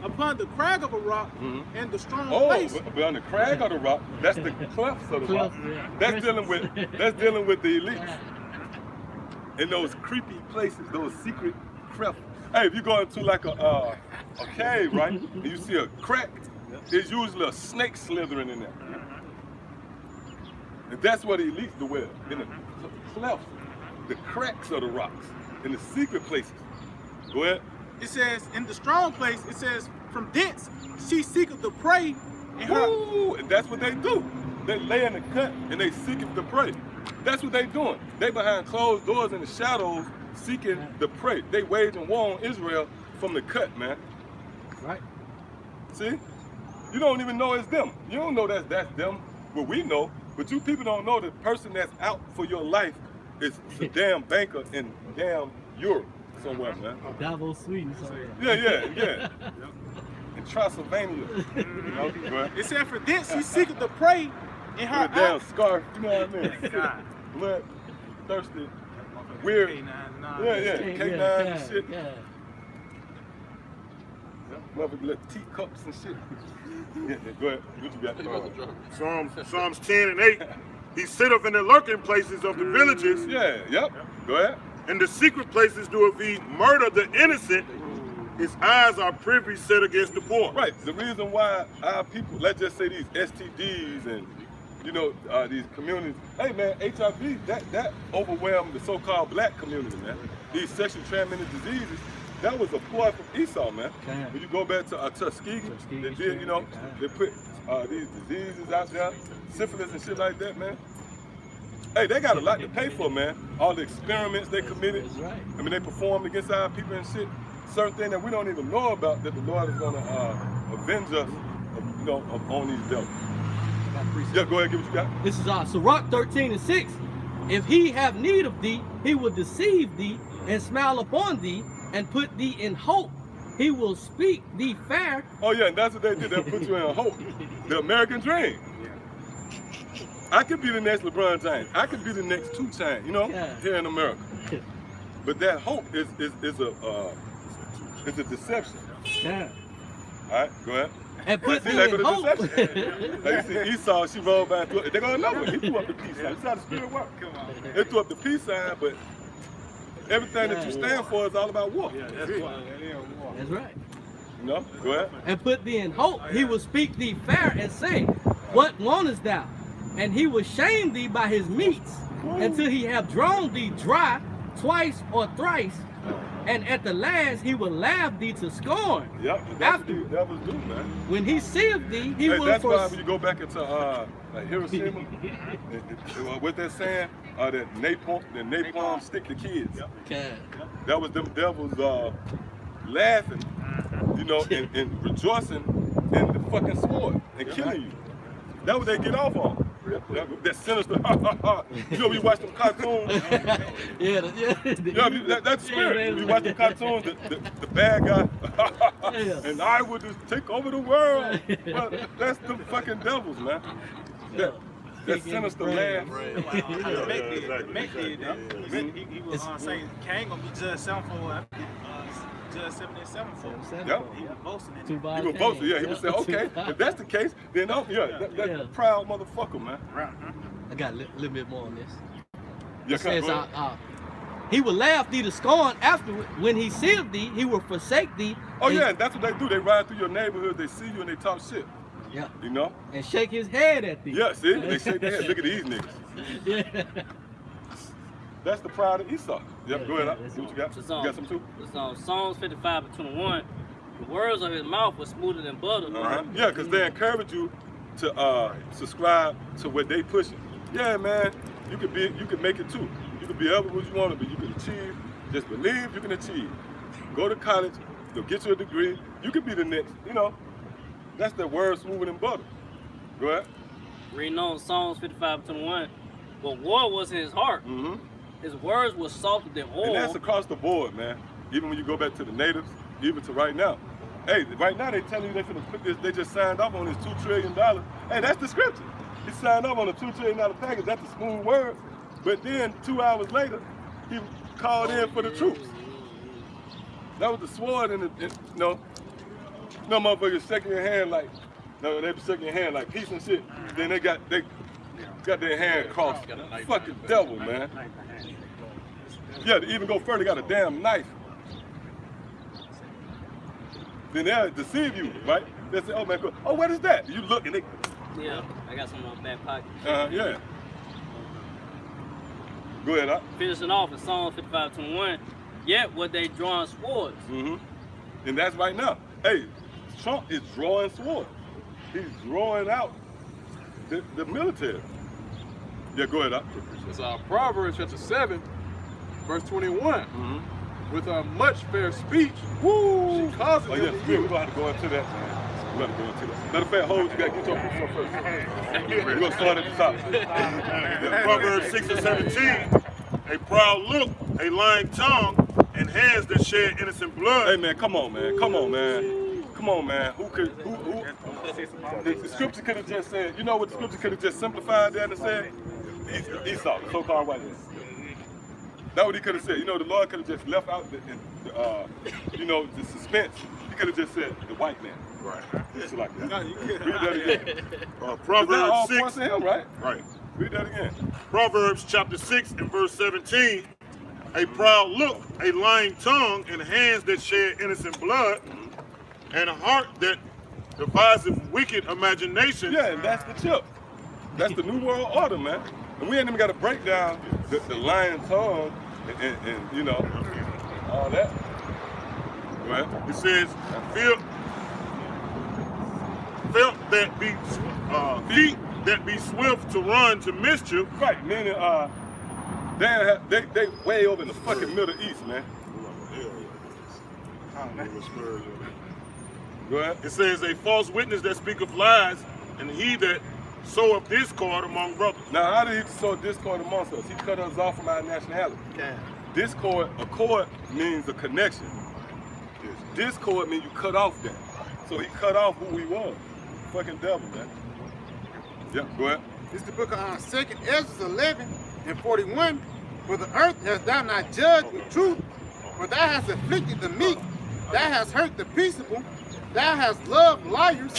upon the crag of a rock, and the strong place. Oh, on the crag of the rock, that's the clefts of the rock. That's dealing with the elites. In those creepy places, those secret crevices. Hey, if you go into like a cave, right, and you see a crack, there's usually a snake slithering in there. And that's where the elites dwell, in the clefts, the cracks of the rocks, in the secret places. Go ahead. It says, in the strong place, it says, from thence she seeketh the prey in her. Ooh, and that's what they do. They lay in the cut and they seeketh the prey. That's what they doing. They behind closed doors in the shadows seeking the prey. They waging war on Israel from the cut, man. Right. See? You don't even know it's them. You don't know that's them. Well, we know, but you people don't know the person that's out for your life is a damn banker in damn Europe somewhere, man. Davos, Sweden, somewhere. Yeah. In Transylvania. You know, go ahead. It said, for this he seeketh to pray in her With a damn eye. scarf, you know what I mean? Blood, thirsty, weird. Yeah, K9 and shit. Yeah. Motherfucker, little teacups and shit. Yeah, go ahead. What you got? Psalms 10 and 8. He sitteth in the lurking places of the villages. Yeah, yep. Go ahead. In the secret places doeth he murder the innocent. His eyes are privy set against the poor. Right. The reason why our people, let's just say these STDs and these communities. Hey man, HIV, that overwhelmed the so-called black community, man. These sexually transmitted diseases. That was a ploy from Esau, man. When you go back to Tuskegee, they did, they put these diseases out there, syphilis and shit like that, man. Hey, they got a lot to pay for, man. All the experiments they committed. That's right. I mean, they performed against our people and shit. Certain things that we don't even know about that the Lord is gonna avenge us, on these devils. Yeah, go ahead, give what you got. This is Sirach 13 and 6. If he have need of thee, he will deceive thee and smile upon thee and put thee in hope. He will speak thee fair. Oh yeah, and that's what they did. They put you in hope. The American dream. I could be the next LeBron James. I could be the next 2 Chainz, here in America. But that hope is a deception. Yeah. All right, go ahead. And put See, thee that in go to hope. deception. Like you see Esau, she rolled by and threw it. They're gonna know it. He threw up the peace sign. That's how the spirit works. They threw up the peace sign, but everything that you stand for is all about war. That's right. Go ahead. And put thee in hope. He will speak thee fair and say, what wantest thou? And he will shame thee by his meats until he have drawn thee dry twice or thrice. And at the last he will laugh thee to scorn. Yep, that's what the devils do, man. When he seeth thee, he will That's why when you go back into like Hiroshima, what they're saying, that napalm stick to kids. Okay. That was them devils laughing, and rejoicing in the fucking sword and killing you. That's what they get off on. That sinister, when you watch them cartoons. That's the spirit. When you watch them cartoons, the bad guy, and I would just take over the world. Well, that's the fucking devils, man. That sinister laugh. Make did that. He was saying Cain gonna be judged 7-4. Judge 77 for. Yep. He was boasting. He was boasting, yeah. He would say, okay, if that's the case, then that's a proud motherfucker, man. I got a little bit more on this. Yeah, It says, he will laugh thee to scorn afterward. When he seeth thee, he will forsake thee. Oh yeah, that's what they do. They ride through your neighborhood, they see you and they talk shit. Yeah. And shake his head at thee. Yeah, see? They shake their head. Look at these niggas. Yeah. That's the pride of Esau. Yep, go ahead. See what you got? You got some too? It's on Psalms 55 and 21. The words of his mouth were smoother than butter. Yeah, because they encourage you to subscribe to what they pushing. Yeah, man, you can make it too. You can be everywhere you want to be. You can achieve. Just believe you can achieve. Go to college. They'll get you a degree. You can be the next. That's the word smoother than butter. Go ahead. Reading on Psalms 55 and 21. But war was in his heart. His words were softer than oil. And that's across the board, man. Even when you go back to the natives, even to right now. Hey, right now they telling you they finna put this, they just signed off on this $2 trillion. Hey, that's the scripture. He signed off on a $2 trillion package. That's a smooth word. But then 2 hours later, he called in for the troops. That was the sword and no motherfuckers shaking your hand like, they be shaking your hand like peace and shit. Then they got their hand crossed. Fucking devil, man. Yeah, to even go further, they got a damn knife. Then they'll deceive you, right? They'll say, oh man, cool. Oh, what is that? You look and they... Yeah, I got some in my back pocket. Yeah. Go ahead, Doc. Finishing off in Psalm 55:21. Yet were they drawing swords. And that's right now. Hey, Trump is drawing swords. He's drawing out the military. Yeah, go ahead, Doc. It's Proverbs chapter 7, verse 21. With a much fair speech, she causes him to we're going to have to go into that, man. Let it go into that. Matter of fact, hold, you got to get your precept first. We're going to start at the top. Proverbs 6 and 17. A proud look, a lying tongue, and hands that shed innocent blood. Hey, man, come on, man. Come on, man. Come on, man. Who the scripture could have just said, you know what the scripture could have just simplified that and said? Esau, the so-called white man. That's what he could have said. You know, the Lord could have just left out the suspense. He could have just said the white man. Right. It's like that. No, you can't. Read that again. Proverbs 6. Points to him, right? Right. Read that again. Proverbs chapter 6 and verse 17. A proud look, a lying tongue, and hands that shed innocent blood, and a heart that deviseth wicked imaginations. Yeah, and that's the chip. That's the New World Order, man. And we ain't even got to break down the lying tongue and you know, all that. Right? It says, feet that be swift to run to mischief. Right, meaning they way over in the fucking Middle East, man. Go ahead. It says, a false witness that speaketh lies, and he that soweth discord among brothers. Now, how did he sow discord amongst us? He cut us off from our nationality. Discord, accord means a connection. Discord means you cut off that. So he cut off who we was. Fucking devil, man. Yeah, go ahead. This is the book of 2nd Ezra 11 and 41. For the earth hast thou not judged with truth, for thou hast afflicted the meek, thou hast hurt the peaceable, thou hast loved liars,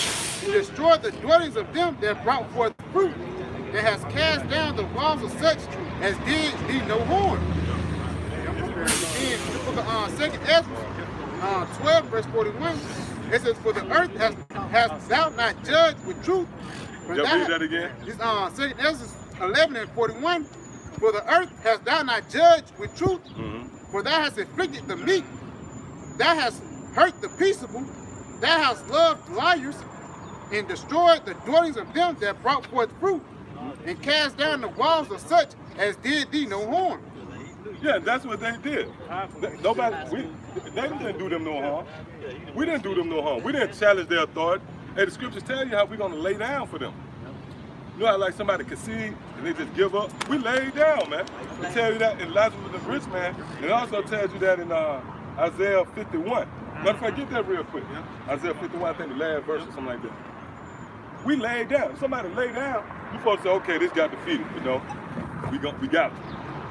and destroyed the dwellings of them that brought forth fruit, and hast cast down the walls of such as did thee no harm. In the book of 2nd Ezra 12 verse 41, it says, for the earth hast thou not judged with truth. Read that again. This 2nd Ezra 11 and 41. For the earth hast thou not judged with truth, for thou hast afflicted the meek, thou hast hurt the peaceable, thou hast loved liars, and destroyed the dwellings of them that brought forth fruit, and cast down the walls of such as did thee no harm. Yeah, that's what they did. They didn't do them no harm. We didn't do them no harm. We didn't challenge their authority. Hey, the scriptures tell you how we're going to lay down for them. You know how like somebody concede and they just give up? We laid down, man. It tell you that in Lazarus the rich man. It also tells you that in Isaiah 51. Matter of fact, get that real quick. Isaiah 51, I think the last verse or something like that. We laid down. If somebody lay down, you supposed to say, okay, this got defeated, you know. We got it.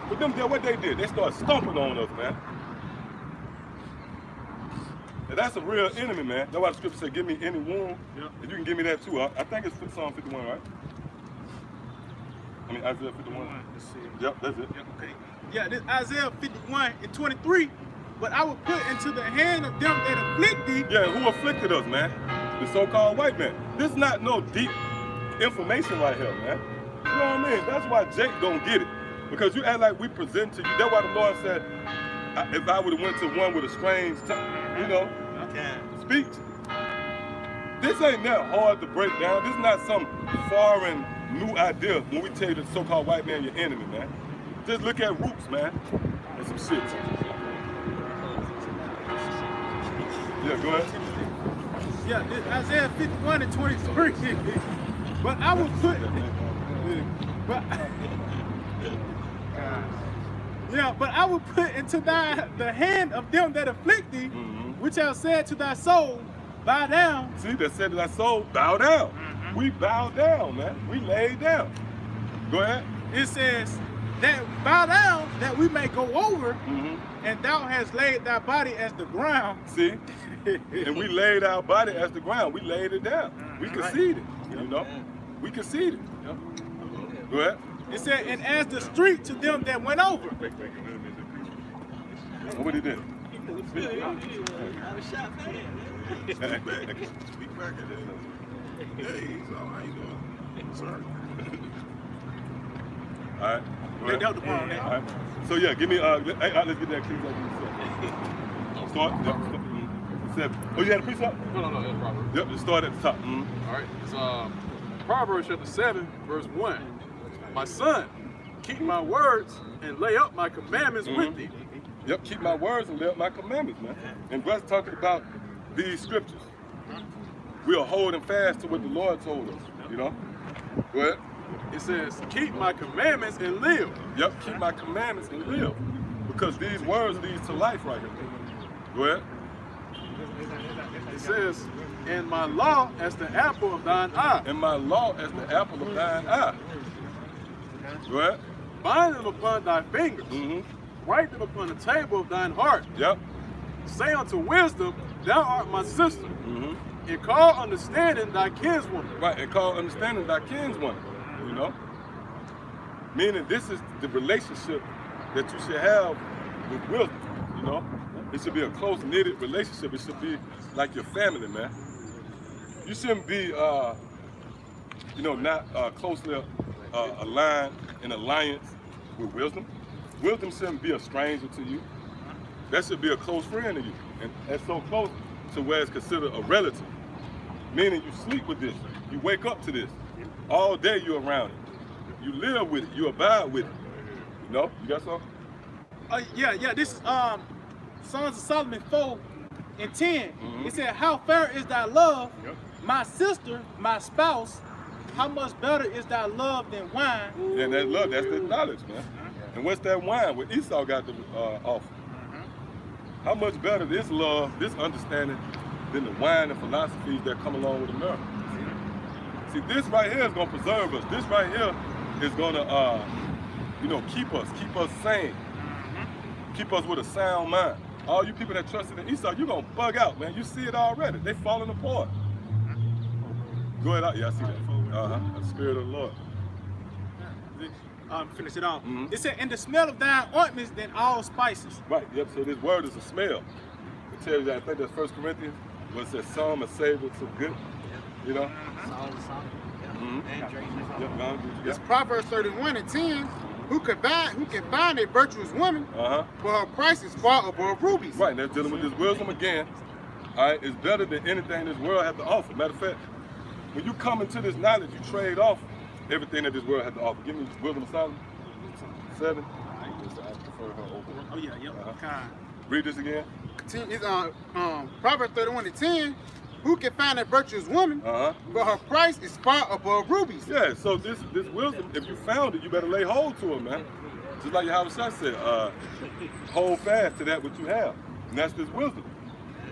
But them, what they did, they started stomping on us, man. And that's a real enemy, man. That's why the scripture said, give me any wound, and you can give me that too. I think it's Psalm 51, right? I mean, Isaiah 51. Let's see. Yep, that's it. Yeah, okay. Yeah, this Isaiah 51 and 23. But I will put into the hand of them that afflict thee. Yeah, who afflicted us, man? The so-called white man. This is not no deep information right here, man. You know what I mean? That's why Jake don't get it. Because you act like we present to you. That's why the Lord said, if I would have went to one with a strange tongue, you know, speech. This ain't that hard to break down. This is not some foreign new idea when we tell you the so-called white man your enemy, man. Just look at roots, man, and some shit. Yeah, go ahead. Yeah, this Isaiah 51 and 23. But I will put but I will put into the hand of them that afflict thee, which have said to thy soul, bow down. See, that said to thy soul, bow down. We bow down, man. We laid down. Go ahead. It says that bow down that we may go over, and thou hast laid thy body as the ground. See? And we laid our body as the ground. We laid it down. We conceded, you know? We conceded. Go ahead. It said, and as the street to them that went over. What he did? Sorry. All right. They dealt the ball now. All right. So yeah, give me let's get that key. Start. Oh, you had a precept? No, that's Proverbs. Yep, just start at the top. All right, it's Proverbs chapter 7, verse 1. My son, keep my words and lay up my commandments with thee. Yep, keep my words and lay up my commandments, man. And brother's talking about these scriptures. we are holding fast to what the Lord told us, you know? Go ahead. It says, keep my commandments and live. Yep, keep my commandments and live. Because these words lead to life right here. Go ahead. It says, and my law as the apple of thine eye. And my law as the apple of thine eye. Go ahead. Bind them upon thy fingers. Write them upon the table of thine heart. Yep. Say unto wisdom, thou art my sister. And call understanding thy kinswoman. Right, and call understanding thy kinswoman, you know? Meaning this is the relationship that you should have with wisdom, you know? It should be a close-knitted relationship. It should be like your family, man. You shouldn't be, you know, not closely aligned in alliance with wisdom. Wisdom shouldn't be a stranger to you. That should be a close friend to you. And that's so close to where it's considered a relative. Meaning you sleep with this, you wake up to this. All day you're around it. You live with it, you abide with it. You know, you got something? Yeah, this is Songs of Solomon 4:10. It said, how fair is thy love, my sister, my spouse, how much better is thy love than wine? And that love, that's the knowledge, man. And what's that wine? What Esau got to offer? How much better this love, this understanding, than the wine and philosophies that come along with America? See, this right here is going to preserve us. This right here is going to, you know, keep us sane. Keep us with a sound mind. All you people that trusted in Esau, you're going to bug out, man. You see it already. They falling apart. Go ahead. Yeah, I see that. The Spirit of the Lord. Finish it off. It said, and the smell of thine ointments than all spices. Right, yep, so this word is a smell. It tells you that, I think that's 1 Corinthians, where it says some are savored to good, you know? It's Proverbs 31:10. Who can find a virtuous woman, for her price is far above rubies. Right, and that's dealing with this wisdom again. All right, it's better than anything this world has to offer. Matter of fact, when you come into this knowledge, you trade off everything that this world has to offer. Give me Wisdom of Solomon 7. I prefer her over. Oh yeah, Read this again. It's Proverbs 31:10. Who can find a virtuous woman, for her price is far above rubies. Yeah, so this wisdom, if you found it, you better lay hold to it, man. Just like Yahweh Shai said, hold fast to that which you have. And that's this wisdom.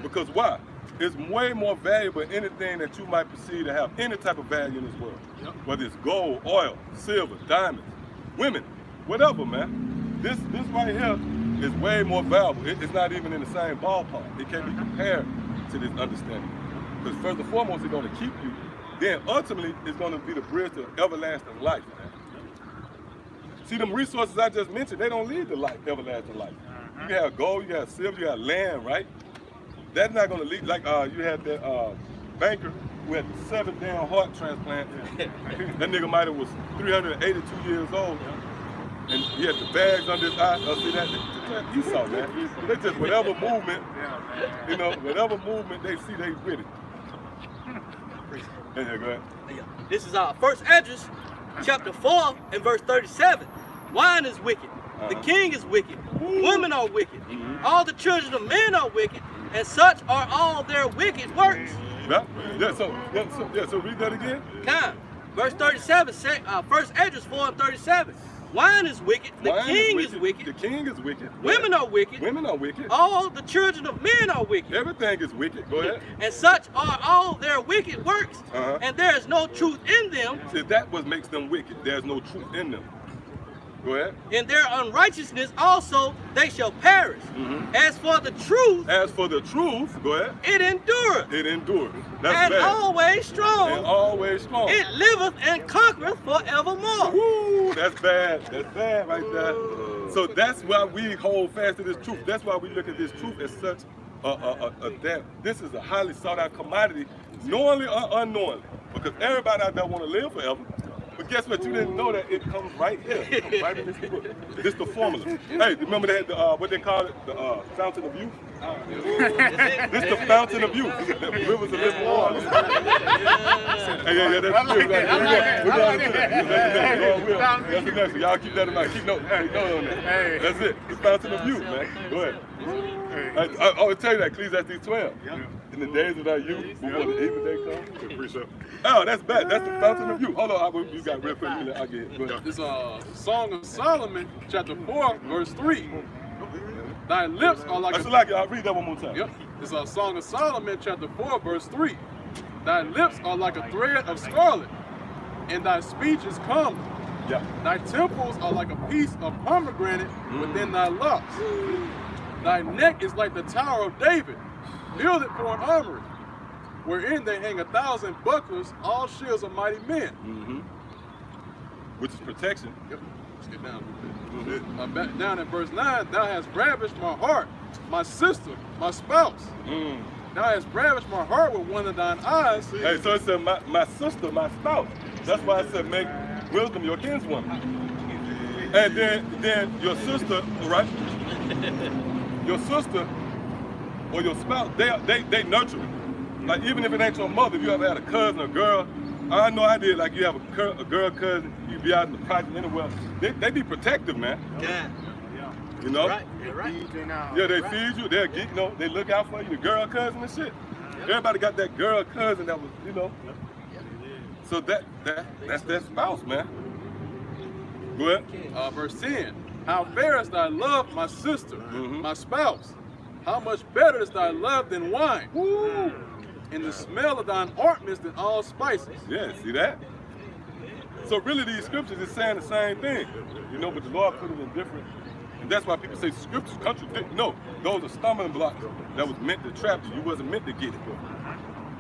Because why? It's way more valuable than anything that you might perceive to have any type of value in this world. Whether it's gold, oil, silver, diamonds, women, whatever, man. This right here is way more valuable. It's not even in the same ballpark. It can't be compared to this understanding. Because first and foremost, it's going to keep you. Then ultimately, it's going to be the bridge to everlasting life, man. See, them resources I just mentioned, they don't lead to life, everlasting life. You have gold, you have silver, you have land, right? That's not going to lead, like you had that banker who had 7 damn heart transplants. That nigga might have was 382 years old. And he had the bags under his eyes. See that? Esau, man. They just, whatever movement, you know, whatever movement they see, they with it. Yeah, go ahead. This is our first address, chapter 4 and verse 37. Wine is wicked. The king is wicked. Women are wicked. All the children of men are wicked. And such are all their wicked works. So read that again. Now, verse 37, first address 4 and 37. Wine is wicked. The king is wicked. The king is wicked. Women are wicked. Women are wicked. All the children of men are wicked. Everything is wicked. Go ahead. And such are all their wicked works. And there is no truth in them. See, that what makes them wicked. There's no truth in them. Go ahead. In their unrighteousness also they shall perish. As for the truth. As for the truth, go ahead. It endureth. It endureth. That's and bad. Always strong. And always strong. It liveth and conquereth forevermore. Woo, that's bad. That's bad right there. So that's why we hold fast to this truth. That's why we look at this truth as such that this is a highly sought out commodity, knowingly or unknowingly. Because everybody out there want to live forever. But guess what? You didn't know that it comes right here. It comes right in this book. This is the formula. Hey, remember they had the, what they call it? The fountain of youth? This is the fountain of youth. The rivers of living water. Hey, that's good. We're going to that. That's the next one. Y'all keep that in mind. Keep note on that. That's it. The fountain of youth, man. Go ahead. I always tell you that, Ecclesiastes 12. In the days of our youth, before the evil day comes. Precept. Oh, that's bad. That's the fountain of youth. Hold on, you got real quick. I'll get it. Go ahead. It's Song of Solomon, chapter 4, verse 3. Thy lips are like That's like I'll read that one more time. Yep. It's a Song of Solomon, chapter 4, verse 3. Thy lips are like a thread of scarlet, and thy speech is comely. Yeah. Thy temples are like a piece of pomegranate within thy locks. Thy neck is like the Tower of David, builded for an armory, wherein they hang 1,000 bucklers, all shields of mighty men. Which is protection. Yep. Let's get down a little bit. Back down in verse 9, thou hast ravished my heart, my sister, my spouse. Thou hast ravished my heart with one of thine eyes. Hey, so it said my sister, my spouse. That's why I said make wisdom your kinswoman. And then your sister, right? Your sister or your spouse, they nurture it. Like even if it ain't your mother, if you ever had a cousin or girl, I know I did, like you have a girl cousin, you be out in the project anywhere, they be protective, man. Yeah. You know? Right. You're right. Yeah, they feed you, they're geek, you know, they look out for you, the girl cousin and shit. Everybody got that girl cousin that was, you know. So that's their spouse, man. Go ahead. Verse 10, how fair is thy love, my sister, my spouse? How much better is thy love than wine? Woo! And the smell of thine ointments than all spices. Yeah, see that? So really these scriptures is saying the same thing, you know, but the Lord put it in different. And that's why people say scriptures contradict. No, those are stumbling blocks that was meant to trap you. You wasn't meant to get it.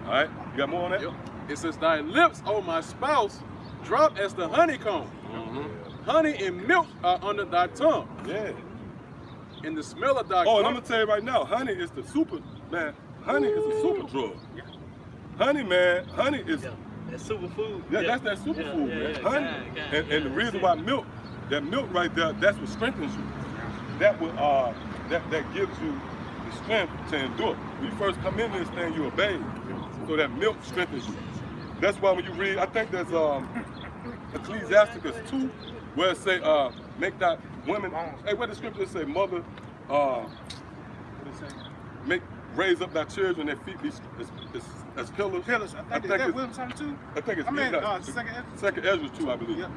All right, you got more on that? Yep. It says, thy lips, O my spouse, drop as the honeycomb. Honey and milk are under thy tongue. Yeah. And the smell of thy Oh, and I'm gonna tell you right now, honey is the super, man, honey is a super drug. Honey, man, honey is, That's superfood. yeah, that's that superfood, man. Honey. And the reason why milk, that milk right there, that's what strengthens you. That will, that gives you the strength to endure. When you first come into this thing, you're a babe. So that milk strengthens you. That's why when you read, I think there's Ecclesiasticus 2, where it say, make that women, hey, what the scripture say, mother, raise up thy children, their feet be as pillars. Pillars. I think that William something too. I think it's second Ezra 2, I believe. Yep.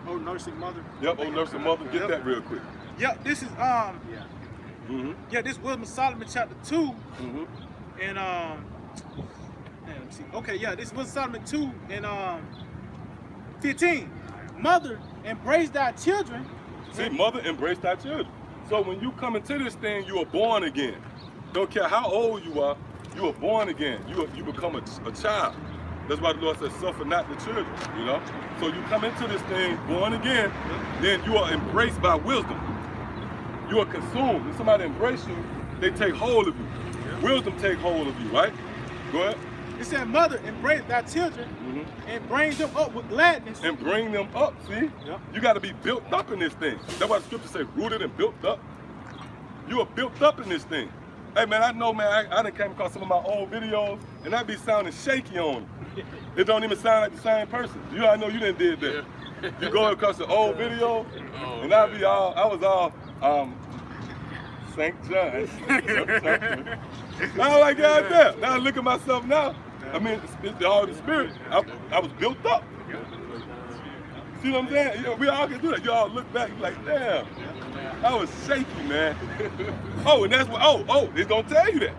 Old nursing mother. Yep, old nursing mother. Get that real quick. Yep. This is yeah, this Wisdom of Solomon chapter 2. And let me see. Okay, yeah, this was Solomon 2 and 15. Mother, embrace thy children. See, mother, embrace thy children. So when you come into this thing, you are born again. Don't care how old you are born again. You become a child. That's why the Lord says, suffer not the children, you know? So you come into this thing, born again, then you are embraced by wisdom. You are consumed. When somebody embrace you, they take hold of you. Wisdom take hold of you, right? Go ahead. It said, mother, embrace thy children and bring them up with gladness. And bring them up, see? Yep. You got to be built up in this thing. That's why the scripture say rooted and built up. You are built up in this thing. Hey, man, I know, man, I done came across some of my old videos, and I be sounding shaky on them. It don't even sound like the same person. I know you didn't did that. You go across the old video, and I was all, St. John. I was like, God damn. Now I look at myself now. I mean, it's the Holy Spirit. I was built up. See what I'm saying? You know, we all can do that. You all look back, like, damn. I was shaky, man. Oh, and that's what, they're gonna tell you that.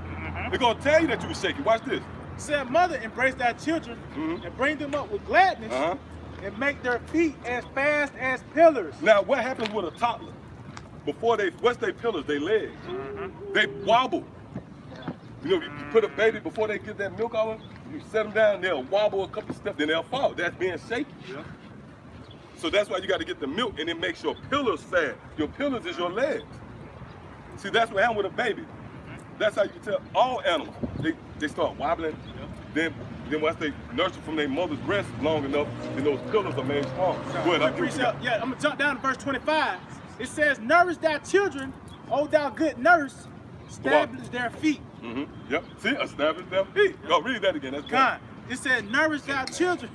They're gonna tell you that you was shaky. Watch this. It said, mother, embrace thy children and bring them up with gladness and make their feet as fast as pillars. Now, what happens with a toddler? What's their pillars? Their legs. They wobble. You know, you put a baby, before they get that milk out of them, you set them down, they'll wobble a couple steps, then they'll fall. That's being shaky. So that's why you got to get the milk, and it makes your pillars fast. Your pillars is your legs. See, that's what happens with a baby. That's how you can tell all animals. They start wobbling. Then once they nurture from their mother's breast long enough, then those pillars are made strong. Go ahead, I'm gonna jump down to verse 25. It says, nourish thy children, O thou good nurse, establish their feet. Yep. See, establish their feet. Go read that again. That's God. It said, nourish thy children.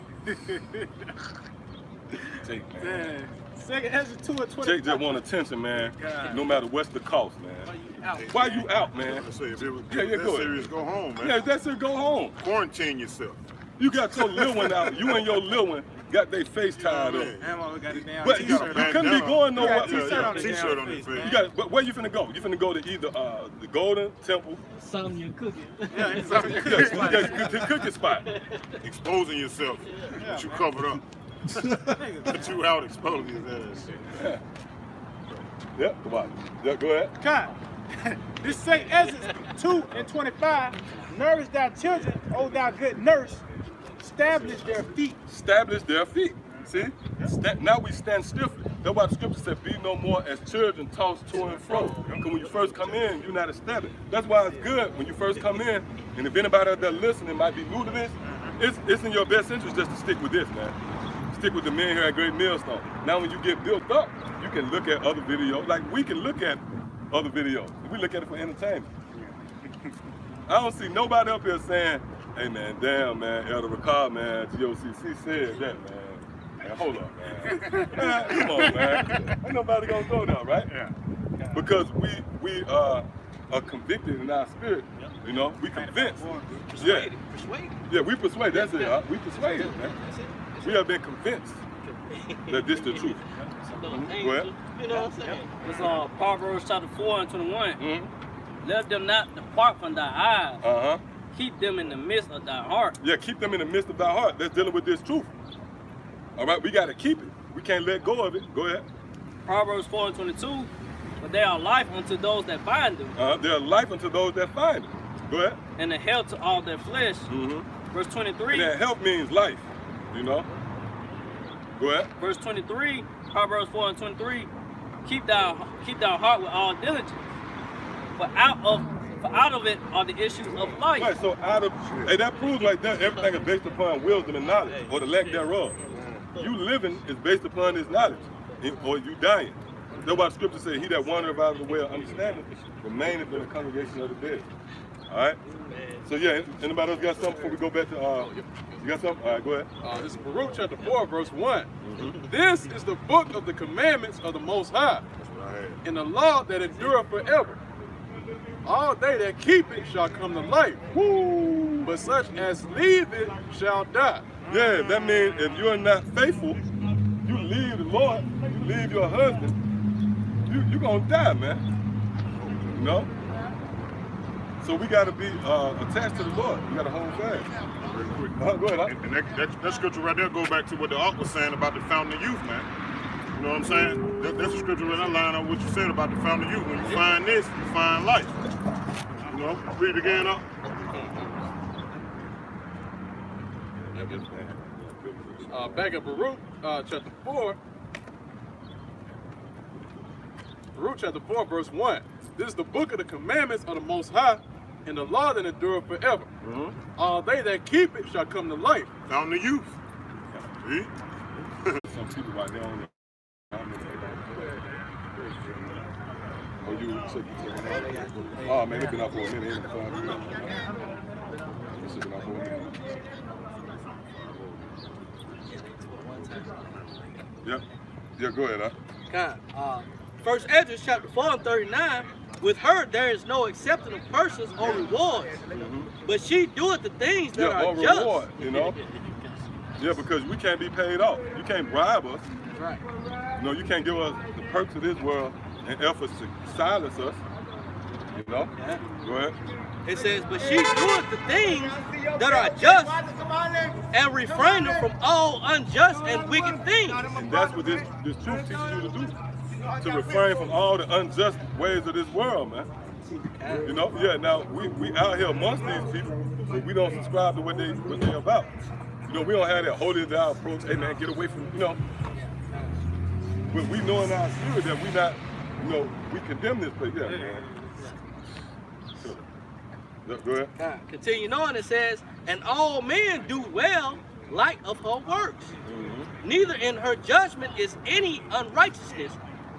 Second Ezra 2 and 25. Jake just want attention, man. God. No matter what's the cost, man. Why you out, man? I say, if it was Yeah, that go ahead. serious, go home, man. Yeah, that's it. Go home. Quarantine yourself. You got your little one out. You and your little one got their face tied up. Ammo got his damn But you t-shirt on. couldn't be going nowhere. got t-shirt on. T-shirt on his face. You got, but where you finna go? You finna go to either the Golden Temple, Something you cooking. Yeah, it's something you yes, could the cooking spot. Exposing yourself. But you covered up. But you out exposing yourself. Yeah. Yep, come on. Yeah, go ahead. God. This St. Ezra 2 and 25. Nourish thy children, O thou good nurse. Establish their feet. Establish their feet. See? Now we stand stiffly. That's why the scripture said, be no more as children tossed to and fro. Because when you first come in, you're not established. That's why it's good when you first come in, and if anybody out there listening might be new to this, it's in your best interest just to stick with this, man. Stick with the men here at Great Millstone. Now when you get built up, you can look at other videos. Like we can look at other videos. We look at it for entertainment. I don't see nobody up here saying, hey man, damn man, Elder Ricard, man, GOCC said that, man. Man, hold up, man. Man, come on, man. Ain't nobody gonna go there, right? Yeah. Because we are convicted in our spirit. You know, we convinced. Yeah. Yeah, we persuaded. That's it. We persuaded, man. We have been convinced that this is the truth. Go ahead. You know what I'm saying? It's Proverbs chapter 4 and 21. Let them not depart from thy eyes. Keep them in the midst of thy heart. Yeah, keep them in the midst of thy heart. That's dealing with this truth. All right, we got to keep it. We can't let go of it. Go ahead. Proverbs 4 and 22. But they are life unto those that find them. They are life unto those that find them. Go ahead. And a health to all their flesh. Verse 23. And that health means life, you know. Go ahead. Verse 23, Proverbs 4 and 23. Keep thy heart with all diligence. For out of it are the issues of life. Right, so hey, that proves right there everything is based upon wisdom and knowledge, or the lack thereof. You living is based upon this knowledge, or you dying. That's why the scripture says, he that wandereth out of the way of understanding remaineth in the congregation of the dead. All right? So yeah, anybody else got something before we go back to, you got something? All right, go ahead. This is Baruch chapter 4, verse 1. This is the book of the commandments of the Most High, in the law that endureth forever. All they that keep it shall come to life, but such as leave it shall die. Yeah, that means if you're not faithful, you leave the Lord, you leave your husband, you're going to die, man. You know? So we got to be attached to the Lord. We got to hold fast. Very quick. Go ahead. And that scripture right there go back to what the author was saying about the fountain of youth, man. You know what I'm saying? That's a scripture in that line on what you said about the fountain of youth. When you find this, you find life. You know, read it again up. Back at Baruch chapter 4. Baruch chapter 4, verse 1. This is the book of the commandments of the Most High, and the law that endureth forever. All they that keep it shall come to life. Fountain of youth. See? Some people right there on the oh man, they've been out for a minute. Yeah, go ahead, God, First Ezra chapter 4 and 39. With her there is no accepting of persons or rewards, but she doeth the things that are or just. reward, you know. Yeah, because we can't be paid off. You can't bribe us. Right. You know, you can't give us the perks of this world and efforts to silence us. You know? Yeah. Go ahead. It says, but she doeth the things that are just and refraineth from all unjust and wicked things. And that's what this truth teaches you to do. To refrain from all the unjust ways of this world, man. You know? Yeah, now we out here amongst these people, but we don't subscribe to what they're about. You know, we don't have that holy thou approach, hey man, get away from, you know. But we know in our spirit that we not, you know, we condemn this place. Yeah, man. Go ahead. Continuing on, it says, and all men do well like of her works. Neither in her judgment is any unrighteousness,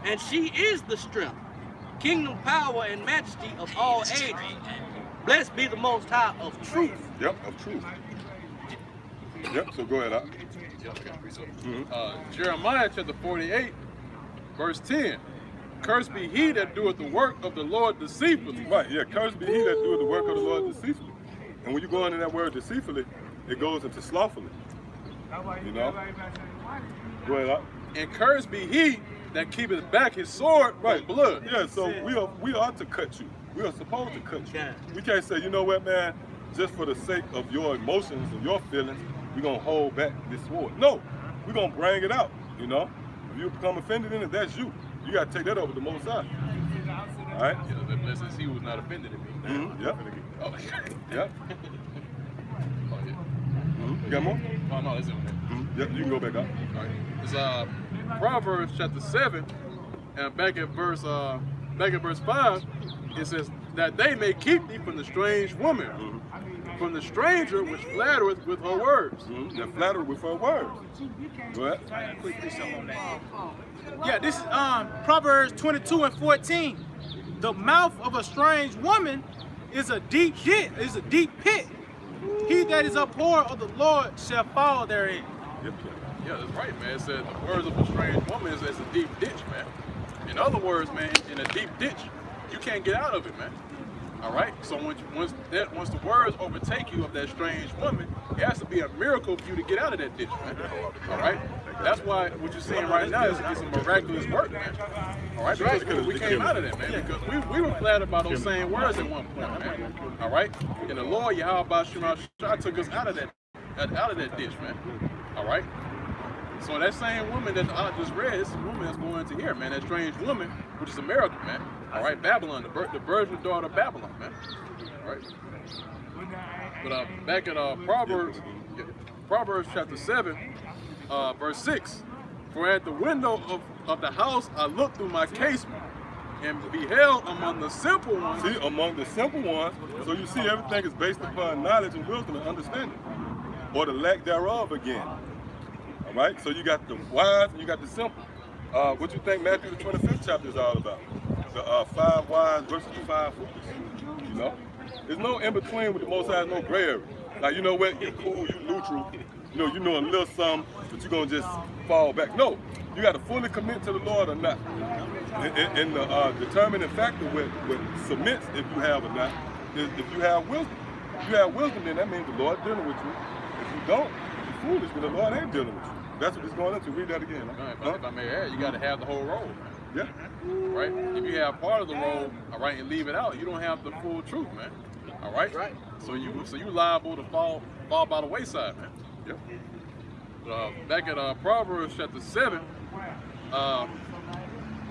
and she is the strength, kingdom, power, and majesty of all ages. Blessed be the Most High of truth. Yep, of truth. Yep, so go ahead, Jeremiah chapter 48, Verse 10. Cursed be he that doeth the work of the Lord deceitfully. Right, yeah, cursed be he that doeth the work of the Lord deceitfully. And when you go into that word deceitfully, it goes into slothfully. You know? Go ahead, Up. And cursed be he that keepeth back his sword from blood. Yeah, so we are to cut you. We are supposed to cut you. We can't say, you know what, man, just for the sake of your emotions and your feelings, we're going to hold back this sword. No, we're going to bring it out, you know? If you become offended in it, that's you. You got to take that over the Most High. All right? Yeah, blessed he was not offended in me. Yep. Oh, Yep. oh, yeah. You got more? Oh, no, that's it. Yep, you can go back up. All right. It's Proverbs chapter 7, and back at verse 5, it says that they may keep thee from the strange woman, from the stranger which flattereth with her words. That flatter with her words. Go ahead. Yeah, this is Proverbs 22:14. The mouth of a strange woman is a deep pit. He that is abhorred of the Lord shall fall therein. Yep. Yeah, that's right, man. It said the words of a strange woman is a deep ditch, man. In other words, man, in a deep ditch, you can't get out of it, man. All right. So once the words overtake you of that strange woman, it has to be a miracle for you to get out of that ditch, man. All right. That's why what you're seeing right now is a miraculous work, man. All right. Because we came out of that, man. Because we were flattered by those same words at one point, man. All right. And the Lord Yahweh Shema took us out of that ditch, man. All right. So that same woman that I just read, this woman that's going to here, man, that strange woman, which is a miracle, man. All right, Babylon, the virgin daughter of Babylon, man. All right. But back at Proverbs chapter 7, verse 6. For at the window of the house I looked through my casement, and beheld among the simple ones. See, among the simple ones, so you see everything is based upon knowledge and wisdom and understanding, or the lack thereof again. All right, so you got the wise and you got the simple. What you think Matthew the 25th chapter is all about? The 5 wise versus the 5 foolish. You know, there's no in between with the Most High, no gray area. Like, you know what, you cool, you neutral. You know a little something, but you're gonna just fall back. No, you got to fully commit to the Lord or not. And the determining factor with submits, if you have or not, is if you have wisdom. If you have wisdom, then that means the Lord dealing with you. If you don't, you're foolish, then the Lord ain't dealing with you. That's what it's going into. Read that again. If I may add, you got to have the whole role. Yeah. Right? If you have part of the role, all right, and leave it out, you don't have the full truth, man. All right? Right. So you liable to fall by the wayside, man. Yep. Back at Proverbs chapter 7,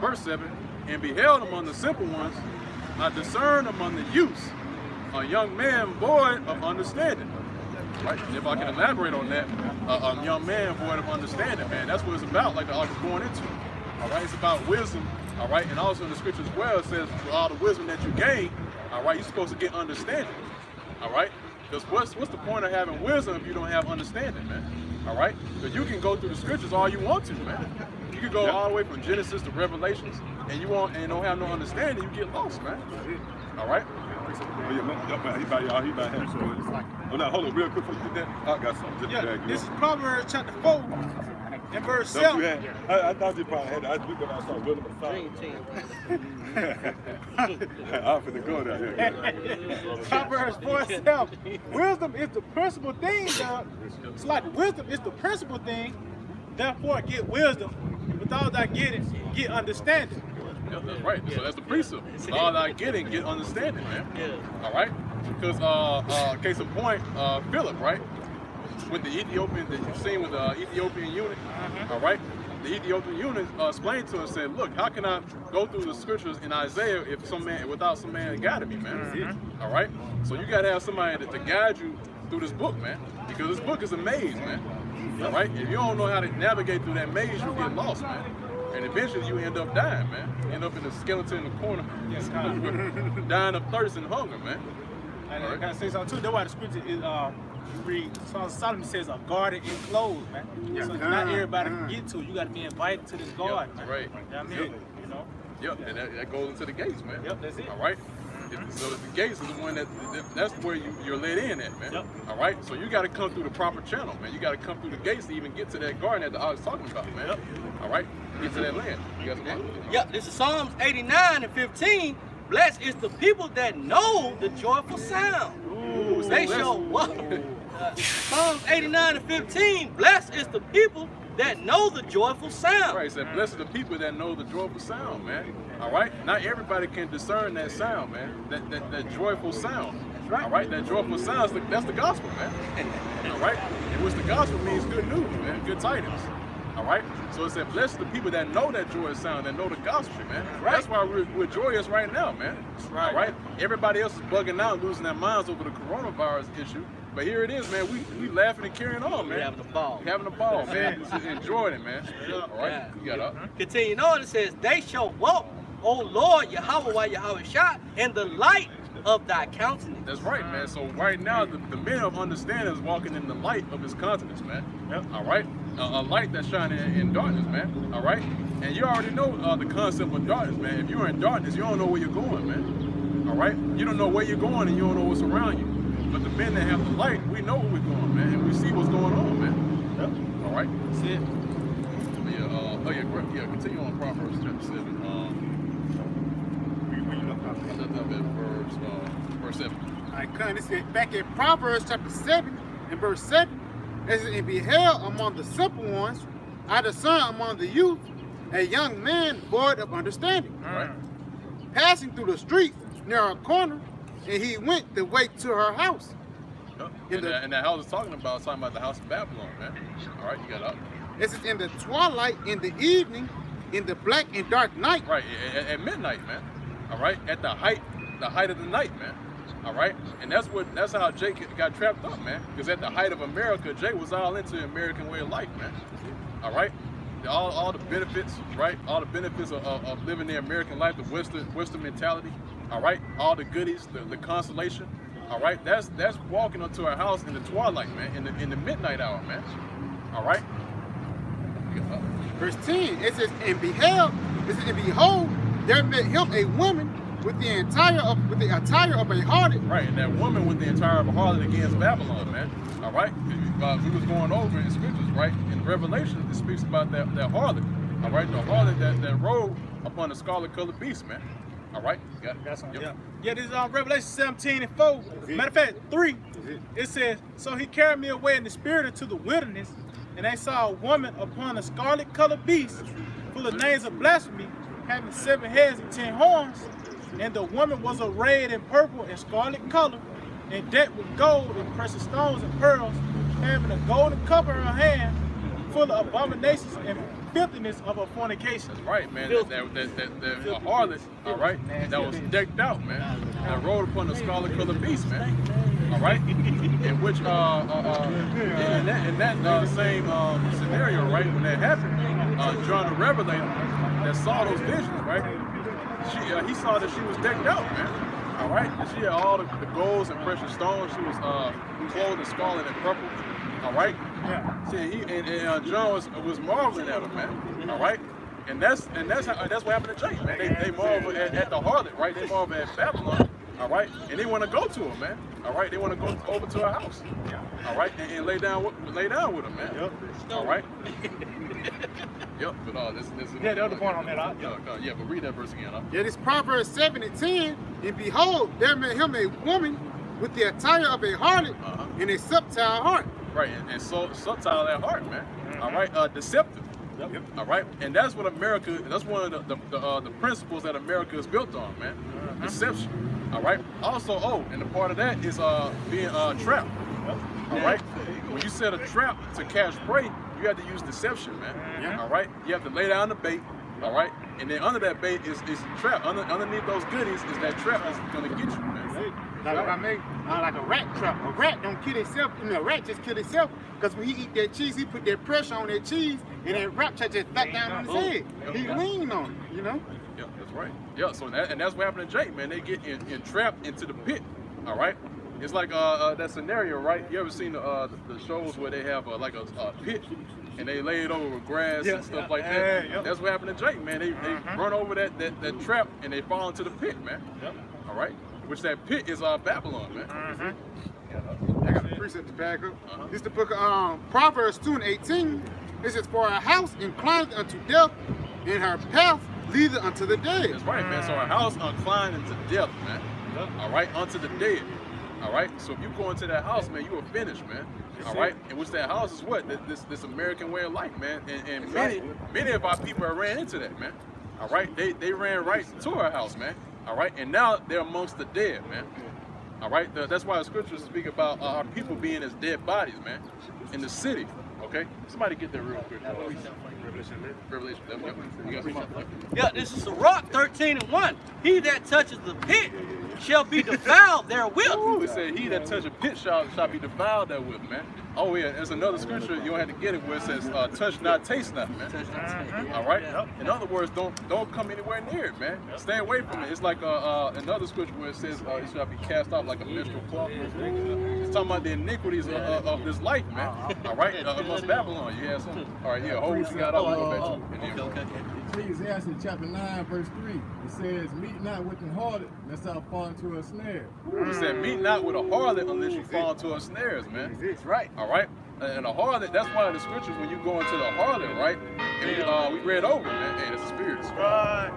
verse 7, and beheld among the simple ones, I discern among the youths a young man void of understanding. Right? And if I can elaborate on that, a young man void of understanding, man, that's what it's about, like the author's going into. All right, it's about wisdom. All right, and also in the scriptures as well, it says with all the wisdom that you gain, all right, you're supposed to get understanding. All right, because what's the point of having wisdom if you don't have understanding, man? All right, because you can go through the scriptures all you want to, man. You can go all the way from Genesis to Revelations, and you don't have no understanding, you get lost, man. All right. He by him. Oh, now, hold on, real quick before you get that. I got something. This is Proverbs chapter 4 and verse 7. I thought you probably had that. I looked up, I saw William I'm finna go down here. Proverbs 4:7. Wisdom is the principal thing, dog. It's like wisdom is the principal thing. Therefore, get wisdom. With all that getting, get understanding. Yeah, that's right. So that's the precept. All that getting, get understanding, man. Yeah. All right. Because case in point, Philip, right, with the Ethiopian that you've seen with the Ethiopian eunuch, all right. The Ethiopian eunuch explained to him and said, "Look, how can I go through the scriptures in Isaiah if without some man guiding me, man?" All right. So you gotta have somebody to guide you through this book, man, because this book is a maze, man. All right. If you don't know how to navigate through that maze, you get lost, man. And eventually you end up dying, man. You end up in a skeleton in the corner, dying of thirst and hunger, man. And I gotta say something too. That's why the scripture is read Solomon says a garden enclosed, man. So not everybody can get to it. You gotta be invited to this garden, man. Right. I mean, you know. Yep, and that goes into the gates, man. Yep, that's it. All right. So the gates is the one that's where you're let in at, man. Yep. All right. So you got to come through the proper channel, man. You got to come through the gates to even get to that garden that the I was talking about, man. Yep. All right. get to that land. You got some more? Yeah, this is Psalms 89 and 15. Blessed is the people that know the joyful sound. They shall walk. Psalms 89 and 15. Blessed is the people that know the joyful sound. Right, it said, blessed are the people that know the joyful sound, man. All right? Not everybody can discern that sound, man. That joyful sound. All right? That joyful sound, that's the gospel, man. All right? And which the gospel means good news, man. Good tidings. All right? So it said, blessed are the people that know that joyous sound, that know the gospel, man. Right. That's why we're joyous right now, man. Right. All right? Everybody else is bugging out, losing their minds over the coronavirus issue. But here it is, man. We laughing and carrying on, man. We're having a ball. We're having a ball, man. Just enjoying it, man. All right? You got up. Continuing on, it says, they shall walk, O Lord, Yahweh, while Yahweh shot, in the light of thy countenance. That's right, man. So right now, the man of understanding is walking in the light of his countenance, man. Yep. All right? A light that's shining in darkness, man. All right? And you already know the concept of darkness, man. If you're in darkness, you don't know where you're going, man. All right? You don't know where you're going and you don't know what's around you. But the men that have the light, we know where we're going, man. And we see what's going on, man. Yep. All right? That's it. Yeah, continue on Proverbs chapter 7. I left up at verse 7. All right, come. This is back in Proverbs chapter 7 and verse 7. It says, and beheld among the simple ones, I discern among the youth, a young man void of understanding. Right. Passing through the street near a corner, and he went the way to her house. Yep. And that house is talking about the house of Babylon, man. All right, you got up. This is in the twilight, in the evening, in the black and dark night. Right, at midnight, man. All right, at the height of the night, man. All right, and that's how Jake got trapped up, man. Because at the height of America, Jake was all into the American way of life, man. All right, all the benefits, right? All the benefits of living the American life, the Western mentality. All right, all the goodies, the consolation. All right, that's walking onto our house in the twilight, man, in the midnight hour, man. All right. Verse 10, it says, and beheld, it says, and behold, there met him a woman with the attire of a harlot. Right, and that woman with the attire of a harlot against Babylon, man. All right, we was going over in scriptures, right? In Revelation, it speaks about that harlot. All right, the harlot that rode upon the scarlet-colored beast, man. All right, got it. Yep. Yeah, this is Revelation 17 and 4. Matter of fact, 3. It says, so he carried me away in the spirit into the wilderness, and I saw a woman upon a scarlet-colored beast, full of names of blasphemy, having 7 heads and 10 horns. And the woman was arrayed in purple and scarlet color, and decked with gold and precious stones and pearls, having a golden cup in her hand, full of abominations and filthiness of her fornication. That's right, man. That harlot, all right, that was decked out, man. That rode upon the scarlet-colored beast, man. All right, in which in that same scenario, right, when that happened, John the Revelator that saw those visions, right. He saw that she was decked out, man. All right, and she had all the golds and precious stones. She was clothed in scarlet and purple. All right. Yeah. See, John was marveling at her, man. All right, and that's what happened to Jake, man. They marvel at the harlot, right? They marvel at Babylon. All right, and they want to go to her, man. All right, they want to go over to her house. All right, and lay down with her, man. Yep. All right. Yep, but this is the other point on that. Yeah, but read that verse again. Yeah, this Proverbs 7 and 10. And behold, there met him a woman with the attire of a harlot and a subtile heart. Right, and so subtile that heart, man. All right, deceptive. Yep. All right, and that's what America. That's one of the principles that America is built on, man. Deception. All right. Also, and the part of that is being trapped. All right. When you set a trap to catch prey, you have to use deception, man. All right. You have to lay down the bait. All right. And then under that bait is the trap. Underneath those goodies is that trap that's gonna get you, man. Like a rat trap. A rat don't kill itself. A rat just kill itself because when he eat that cheese, he put that pressure on that cheese, and that rat just flat down on his head. He lean on it, you know. Yeah, that's right. Yeah, so that's what happened to Jake, man. They get entrapped into the pit. All right. It's like that scenario, right? You ever seen the shows where they have like a pit and they lay it over with grass and stuff like that? That's what happened to Jake, man. They run over that trap and they fall into the pit, man. All right. Which that pit is Babylon, man. I got a precept to back up. This is the book of Proverbs 2 and 18. It says, for a house inclined unto death, and her path leadeth unto the dead. That's right, man. So a house inclined into death, man. All right, unto the dead. All right. So if you go into that house, man, you are finished, man. All right. And which that house is what? This American way of life, man. And many of our people have ran into that, man. All right. They ran right to our house, man. All right. And now they're amongst the dead, man. All right. That's why the scriptures speak about our people being as dead bodies, man, in the city. Okay. Somebody get that real quick. Revelation 11. Yeah, this is Sirach 13:1. He that touches the pit shall be defiled therewith. Ooh, it said, he that touch a pit shall be defiled therewith, man. Oh yeah, there's another scripture, you don't have to get it, where it says, touch not, taste not, man. All right? In other words, don't come anywhere near it, man. Stay away from it. It's like another scripture where it says, it shall be cast out like a menstrual cloth. It's talking about the iniquities of this life, man. All right? Amongst Babylon, you have some. All right, yeah, hold what you got out, we'll go back to it. Ecclesiastes chapter 9, verse 3. It says, meet not with the harlot, lest thou fall into a snare. It said, meet not with a harlot unless you fall into a snares, man. That's right. All right? And a harlot, that's why the scriptures, when you go into the harlot, right? And we read over, man. Hey, that's the spirit. Right.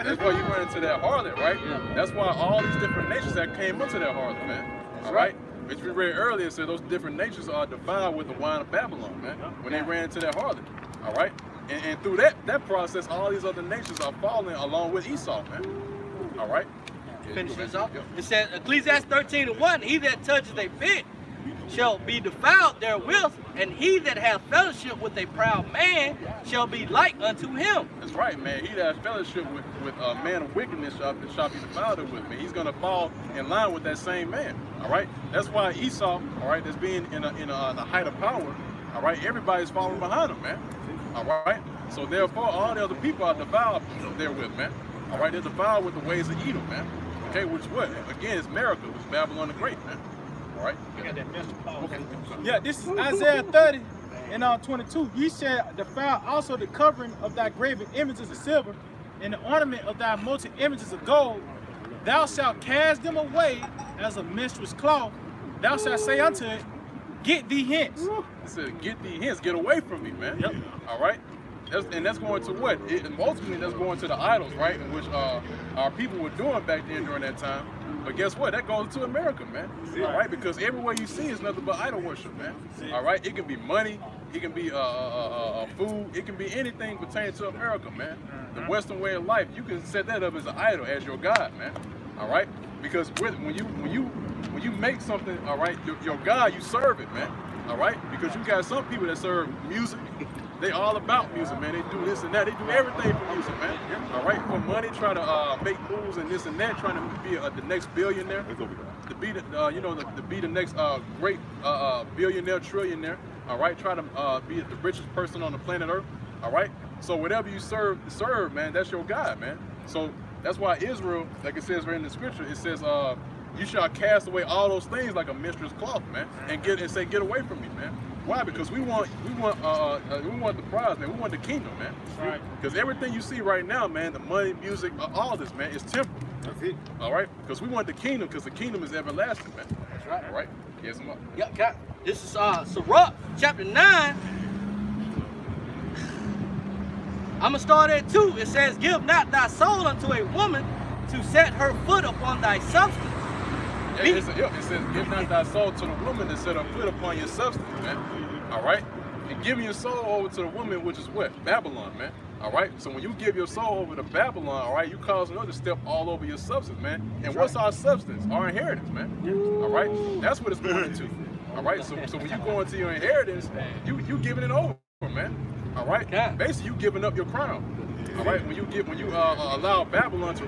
That's why you went into that harlot, right? That's why all these different nations that came into that harlot, man. All right? Which we read earlier, it said those different natures are defiled with the wine of Babylon, man. When they ran into that harlot. All right? And through that process, all these other nations are falling along with Esau, man. All right? Finish this off. It says, Ecclesiastes 13:1, he that touches a pit shall be defiled therewith, and he that hath fellowship with a proud man shall be like unto him. That's right, man. He that has fellowship with a man of wickedness shall be defiled with me. He's going to fall in line with that same man. All right? That's why Esau, all right, that's being in the height of power, all right, everybody's following behind him, man. All right? So therefore, all the other people are defiled therewith, man. All right? They're defiled with the ways of Edom, man. Okay, which what? Again, it's America, which is Babylon the Great, man. All right? Okay. Yeah, this is Isaiah 30 and 22. Ye shall defile also the covering of thy graven images of silver, and the ornament of thy molten images of gold. Thou shalt cast them away as a minstrel's cloth. Thou shalt say unto it, get thee hence. It said, get thee hence, get away from me, man. Yep. All right? That's going to what? Ultimately, that's going to the idols, right? In which our people were doing back then during that time. But guess what? That goes to America, man. All right? Because everywhere you see is nothing but idol worship, man. All right? It can be money. It can be food. It can be anything pertaining to America, man. The Western way of life, you can set that up as an idol, as your God, man. All right? Because when you make something, all right, your God, you serve it, man. All right? Because you got some people that serve music. They all about music, man. They do this and that. They do everything for music, man. All right, for money, try to make moves and this and that, trying to be the next billionaire, to be the to be the next great billionaire, trillionaire. All right, try to be the richest person on the planet Earth. All right, so whatever you serve, man, that's your God, man. So that's why Israel, like it says right in the scripture, it says, you shall cast away all those things like a minstrel's cloth, man, and say, get away from me, man. Why? Because we want the prize, man. We want the kingdom, man. Right. Because everything you see right now, man, the money, music, all this, man, is temporal. That's it. All right. Because we want the kingdom, because the kingdom is everlasting, man. That's right. All right. Yes, more. Yeah. This is Sirach chapter 9. I'm gonna start at 2. It says, "Give not thy soul unto a woman to set her foot upon thy substance." Yeah, it says, give not thy soul to the woman to set her foot upon your substance, man. All right? And giving your soul over to the woman, which is what? Babylon, man. All right? So when you give your soul over to Babylon, all right, you cause another to step all over your substance, man. And what's our substance? Our inheritance, man. All right? That's what it's going into. All right? So when you go into your inheritance, you giving it over, man. All right? Basically, you giving up your crown. All right, when you allow Babylon to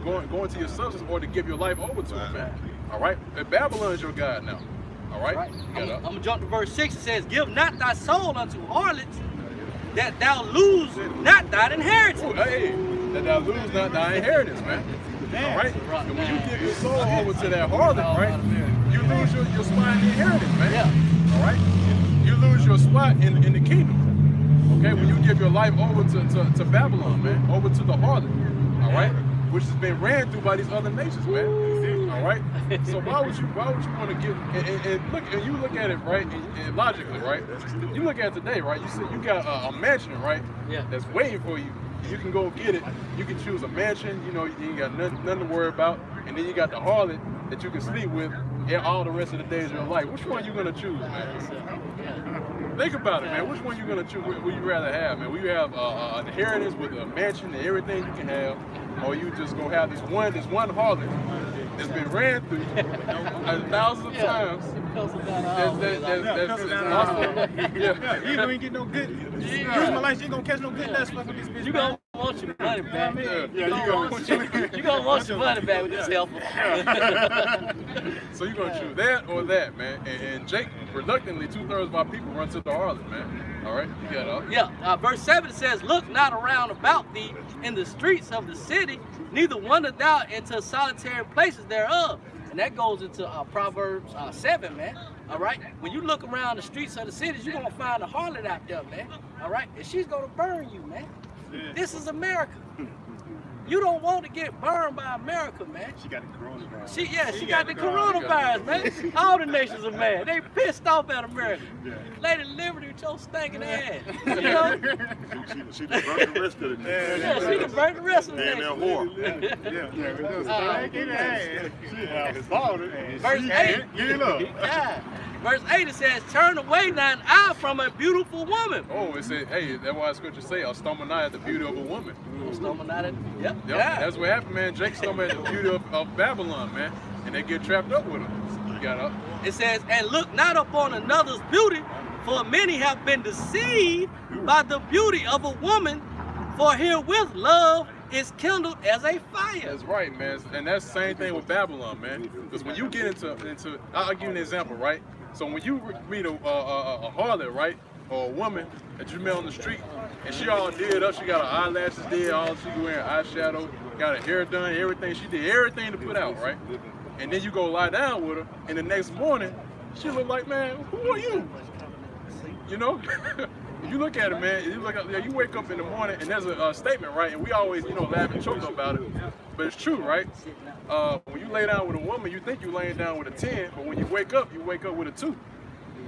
go into your substance or to give your life over to it, man. All right, and Babylon is your God now. All right, I'm gonna jump to verse 6. It says, "Give not thy soul unto harlots, that thou lose not thine inheritance." Ooh, hey, that thou lose not thy inheritance, man. All right, and when you give your soul over to that harlot, right, you lose your spot in the inheritance, man. Yeah. All right, you lose your spot in the kingdom. Okay, when you give your life over to Babylon, man, over to the harlot, all right, which has been ran through by these other nations, man. All right, so why would you want to give and you look at it right and logically, right? You look at it today, right? You see, you got a mansion, right? Yeah. That's waiting for you. you can go get it. You can choose a mansion, you know, you ain't got nothing to worry about. And then you got the harlot that you can sleep with all the rest of the days of your life. Which one you gonna choose, man? Think about it, man. Which one you gonna choose? Would you rather have, man? Will you have an inheritance with a mansion and everything you can have, or you just gonna have this one harlot that's been ran through thousands of times? Yeah, you ain't get no good. Use my life, you ain't gonna catch no good nuts fucking this bitch. You gonna want your money back. Yeah, you gonna want your money back with this helper. So you gonna choose that or that, man? And Jake, reluctantly, 2/3 of our people run to the harlot, man. All right, you got it. Yeah, verse 7 says, "Look not around about thee in the streets of the city, neither wander thou into solitary places thereof." And that goes into Proverbs 7, man. All right, when you look around the streets of the cities, you're gonna find a harlot out there, man. All right, and she's gonna burn you, man. This is America. You don't want to get burned by America, man. She got the coronavirus. She got the coronavirus, man. All the nations are mad. They pissed off at America. Lady Liberty with your stinking ass. You know? She done burnt the rest of the day. Yeah, she can burn the rest of the Damn nation. Verse 8. Yeah. Verse 8 it says, "Turn away thine eye from a beautiful woman." Oh, it said, hey, that's why scripture say, "I'll stumble not at the beauty of a woman." Stumble not at, yep. Yep, Yeah. that's what happened, man. Jake stumbled at the beauty of Babylon, man, and they get trapped up with him. You got up. It says, "And look not upon another's beauty, for many have been deceived by the beauty of a woman, for herewith love is kindled as a fire." That's right, man. And that's the same thing with Babylon, man. Because when you get into, I'll give you an example, right? So when you meet a harlot, right, or a woman that you met on the street, and she all did up, she got her eyelashes did, all she wearing eyeshadow, got her hair done, everything, she did everything to put out, right? And then you go lie down with her, and the next morning, she look like, man, who are you? You know? You look at it, man, you wake up in the morning, and there's a statement, right? And we always, laugh and choke about it, but it's true, right? When you lay down with a woman, you think you're laying down with a 10, but when you wake up with a 2.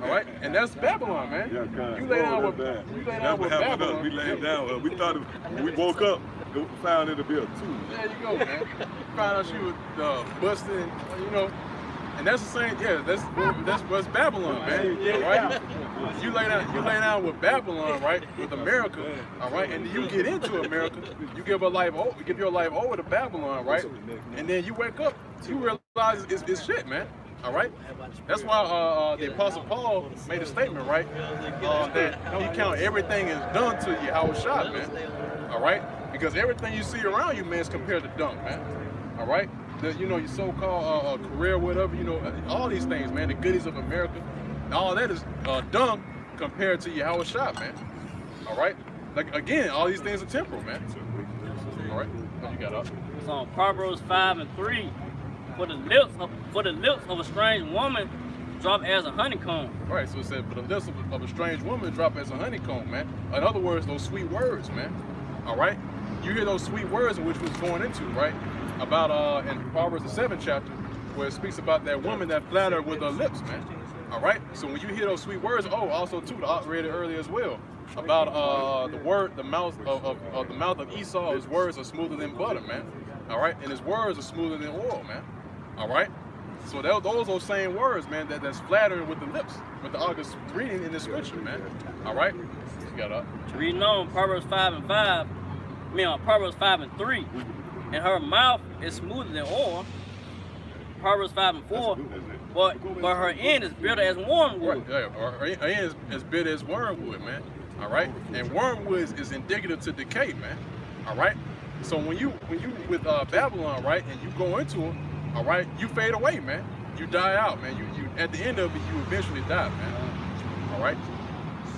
All right, and that's Babylon, man. Yeah, you lay down with Babylon. We laid down. We thought when we woke up, we found it to be a 2. There you go, man. You found out she was busting, and that's the same. Yeah, that's Babylon, man. All right. You lay down with Babylon, right? With America, all right, and you get into America. You give your life over to Babylon, right? And then you wake up, you realize it's shit, man. All right, that's why the Apostle Paul made a statement, right? That he count everything is done to you, how it's shot, man. All right, because everything you see around you, man, is compared to dung, man. All right, your so-called career, whatever, all these things, man, the goodies of America, all that is dung compared to you, how it's shot, man. All right, like again, all these things are temporal, man. All right, what you got up? It's on Proverbs 5:3. For the lips of a strange woman drop as a honeycomb. Right, so it said, for the lips of a strange woman drop as a honeycomb, man. In other words, those sweet words, man. All right? You hear those sweet words, which was going into, right? About in Proverbs the 7th chapter, where it speaks about that woman that flattered with her lips, man. All right? So when you hear those sweet words, also too, I read it earlier as well, about the mouth of Esau, his words are smoother than butter, man. All right? And his words are smoother than oil, man. All right, so those are same words, man. That's flattering with the lips, with the August reading in the scripture, man. All right, you got up. Reading on Proverbs 5:3, and her mouth is smoother than oil. Proverbs 5:4, but her end is bitter as wormwood. Right, yeah, her end is bitter as wormwood, man. All right, and wormwood is indicative to decay, man. All right, so when you with Babylon, right, and you go into them. All right, you fade away, man. You die out, man. You at the end of it, you eventually die, man. All right.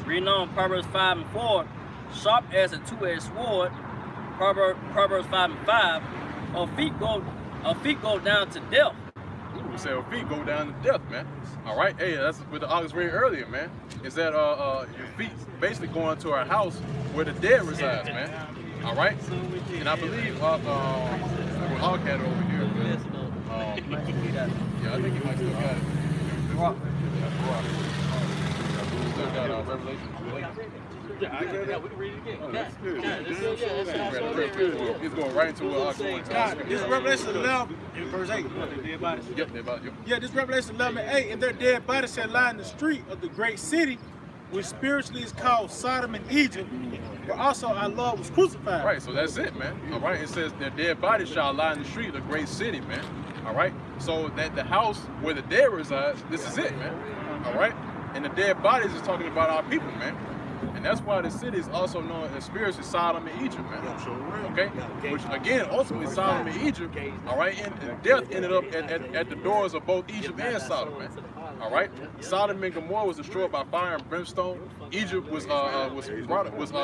Reading on Proverbs 5:4, sharp as a two-edged sword. Proverbs 5:5, her feet go down to death. Ooh, we say her feet go down to death, man. All right, hey, that's what the August read earlier, man. Is that your feet basically going to our house where the dead resides, man. All right, and I believe Hawk had it over here. Yeah, I think he might still got it. Still got Revelation 2:8. Yeah, we can read it again. Oh, that's good. He's going right into what This Revelation 11 in verse 8. Dead bodies. Yep, they about you. Yeah, this Revelation 11 and 8. And their dead bodies shall lie in the street of the great city, which spiritually is called Sodom and Egypt, where also our Lord was crucified. Right, so that's it, man. All right, it says their dead bodies shall lie in the street of the great city, man. All right, so that the house where the dead resides, this is it, man. All right, and the dead bodies is talking about our people, man. And that's why the city is also known as spiritually Sodom and Egypt, man. Okay? Which again, ultimately Sodom and Egypt, all right, and death ended up at the doors of both Egypt and Sodom, man. All right? Sodom and Gomorrah was destroyed by fire and brimstone. Egypt was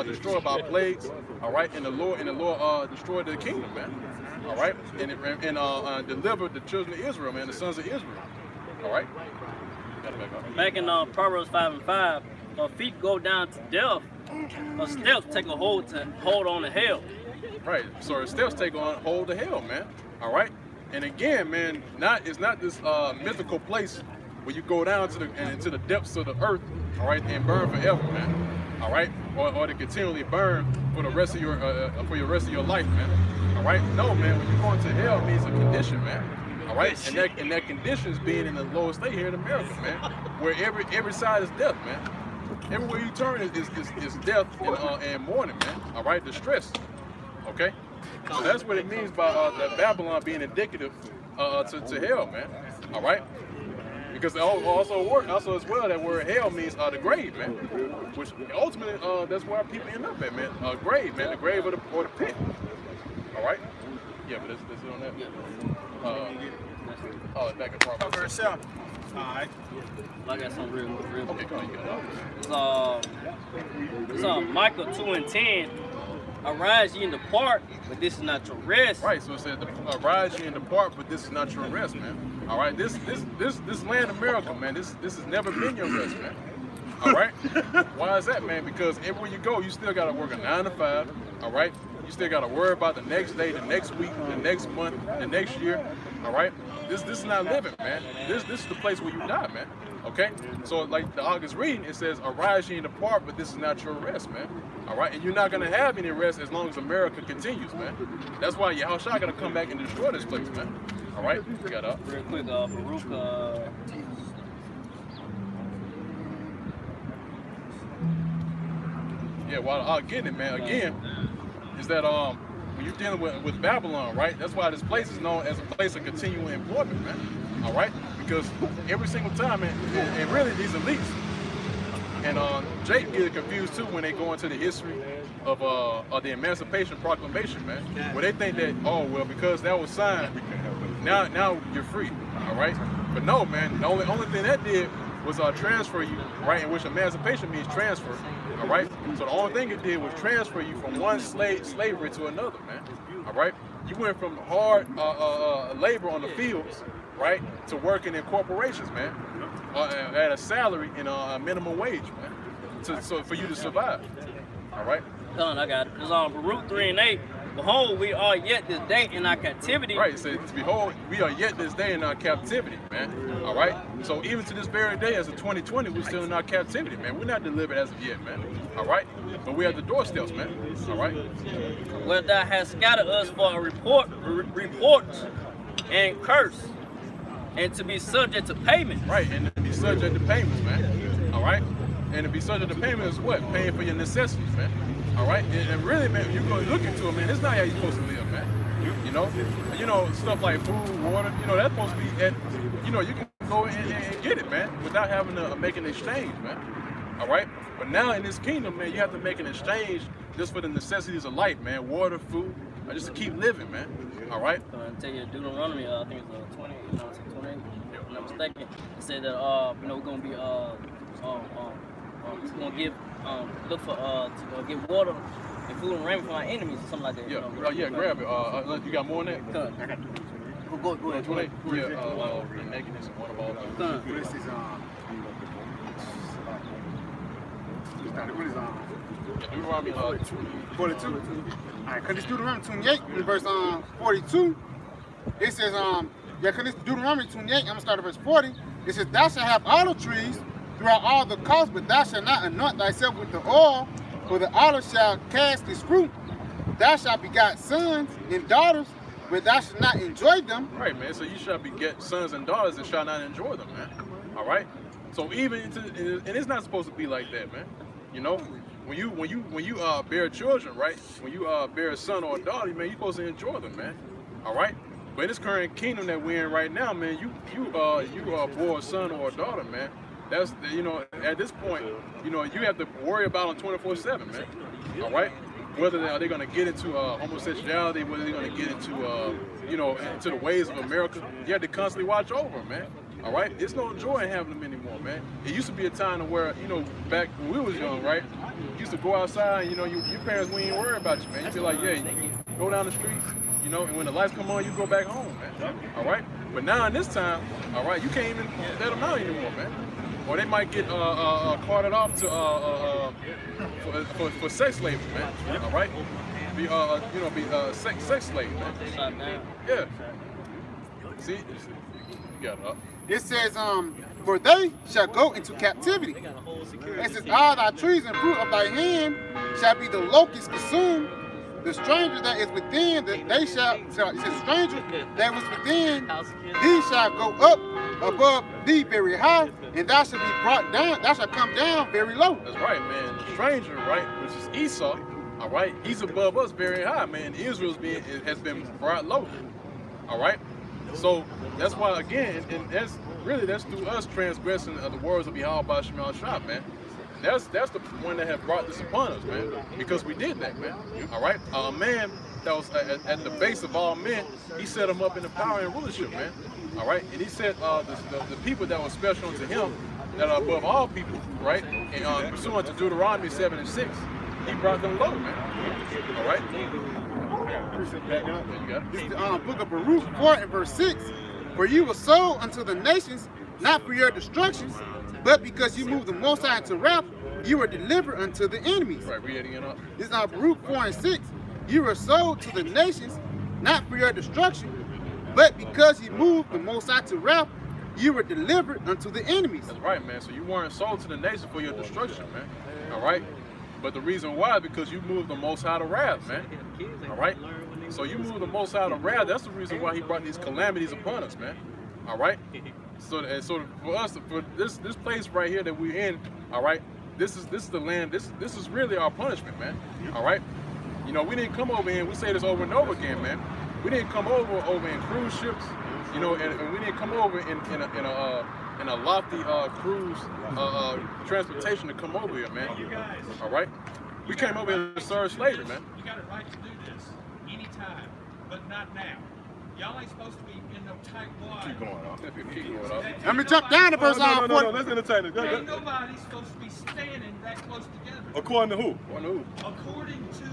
destroyed by plagues, all right, and the Lord destroyed the kingdom, man. All right? And delivered the children of Israel, man, the sons of Israel. All right? Back in Proverbs 5:5, feet go down to death, steps take a hold on to hell. Right. So the steps take on hold to hell, man. All right. And again, man, it's not this mythical place where you go down into the depths of the earth, all right, and burn forever, man. All right, or to continually burn for the rest of your life, man. All right. No, man. When you go into hell, it means a condition, man. All right, and that condition is being in the lowest state here in America, man, where every side is death, man. Everywhere you turn is death and mourning, man. All right, distress. Okay, so that's what it means by the Babylon being indicative to hell, man. All right, because also as well that word hell means the grave, man. Which ultimately that's where people end up at, man. Grave, man, the grave or the pit. All right. Yeah, but that's it on that. Back in Proverbs 7. Alright. I got something real Okay, go ahead. It's Micah 2:10. Arise ye and depart, but this is not your rest. Right, so it said, arise ye and depart, but this is not your rest, man. All right, this land of miracle, man, this has never been your rest, man. All right? Why is that, man? Because everywhere you go, you still got to work a 9 to 5, all right? You still got to worry about the next day, the next week, the next month, the next year, all right? This is not living, man. This is the place where you die, man. Okay? So like the August reading, it says, arise ye and depart, but this is not your rest, man. All right? And you're not going to have any rest as long as America continues, man. That's why Yahushua got to come back and destroy this place, man. All right? Got up. Real quick, Baruch. Yeah, well, I'll get it, man. Again, is that when you're dealing with Babylon, right? That's why this place is known as a place of continual employment, man. All right? Because every single time, and really these elites, and Jake get confused too when they go into the history of the Emancipation Proclamation, man, where they think that, oh, well, because that was signed, now you're free, all right? But no, man, the only thing that did was transfer you, right, in which emancipation means transfer, all right? So the only thing it did was transfer you from one slavery to another, man, all right? You went from hard labor on the fields, right, to working in corporations, man, at a salary and a minimum wage, man, so for you to survive, all right? Done, I got it. It's on Baruch 3:8. Behold, we are yet this day in our captivity. Right, it says, behold, we are yet this day in our captivity, man. All right? So even to this very day, as of 2020, we're still in our captivity, man. We're not delivered as of yet, man. All right? But we're at the doorsteps, man. All right? Where thou hast scattered us for a report and curse, and to be subject to payment. Right, and to be subject to payments, man. All right? And to be subject to payment is what? Paying for your necessities, man. All right, and really, man, you go look into it, man. It's not how you're supposed to live, man. You know, stuff like food, water. You know, that's supposed to be at. You know, you can go and get it, man, without having to make an exchange, man. All right, but now in this kingdom, man, you have to make an exchange just for the necessities of life, man. Water, food, just to keep living, man. All right. I tell you, Deuteronomy, I think it's 28. If I'm not mistaken, it said that we're gonna be we're gonna give look for to get water and food and raiment from our enemies or something like that. Yeah, you know, yeah, grab it. You got more than that? I got go ahead. 28. Yeah, the nakedness and one of all those. This is what is Deuteronomy 42. All right, cause it's Deuteronomy 28 in verse 42. It says cause it's Deuteronomy 28. I'm gonna start at verse 40. It says, thou shalt have olive trees throughout all the coast, but thou shalt not anoint thyself with the oil, for the olive shall cast his fruit. Thou shalt beget sons and daughters, but thou shalt not enjoy them. Right, man. So you shall beget sons and daughters and shall not enjoy them, man. All right. So even and it's not supposed to be like that, man. You know, when you bear children, right? When you bear a son or a daughter, man, you're supposed to enjoy them, man. All right. But in this current kingdom that we're in right now, man, you bore a son or a daughter, man. That's at this point, you have to worry about them 24/7, man. All right. Whether they're going to get into homosexuality, whether they're going to get into into the ways of America, you have to constantly watch over them, man. All right, it's no joy in having them anymore, man. It used to be a time to where back when we was young, right? You used to go outside, and, your parents wouldn't even worry about you, man. You'd be like, yeah, you go down the streets, and when the lights come on, you go back home, man. All right, but now in this time, all right, you can't even let them out anymore, man. Or they might get carted off to for sex slavery, man. All right, be sex slave, man. Yeah. See, you got it up. It says, for they shall go into captivity. It says, all thy trees and fruit of thy hand shall be the locusts consumed. The stranger that is within, they shall, it says, stranger that was within, he shall go up above thee very high, and thou shalt be brought down, thou shalt come down very low. That's right, man. The stranger, right, which is Esau, all right, he's above us very high, man. Israel's has been brought low, all right? So that's why, again, and that's through us transgressing the words of Yahweh Shemal Shah, man. That's the one that have brought this upon us, man, because we did that, man. All right, a man that was at the base of all men, he set him up in the power and rulership, man. All right, and he said the people that were special unto him, that are above all people, right, and pursuant to Deuteronomy 7:6, he brought them low, man. All right. This is the book of Baruch 4 and verse 6. For you were sold unto the nations, not for your destructions, but because you moved the Most High into wrath, you were delivered unto the enemies. Right, reading it up. This is Baruch 4 and 6. You were sold to the nations, not for your destruction, but because you moved the Most High to wrath, you were delivered unto the enemies. That's right, man. So you weren't sold to the nation for your destruction, man. All right. But the reason why, because you moved the Most High to wrath, man. All right. So you moved the Most High to wrath. That's the reason why he brought these calamities upon us, man. All right. So for us, for this place right here that we're in, all right. This is the land. This is really our punishment, man. All right. We didn't come over here. We say this over and over again, man. We didn't come over in cruise ships, and we didn't come over in a lofty cruise transportation to come over here, man. All right. We came over here to serve slavery, man. You got a right to do this anytime, but not now. Y'all ain't supposed to be in no tight water. Keep going up. Keep going up. Let me jump down to verse 40. No, let's entertain it. Ain't nobody supposed to be standing that close together. According to who? According to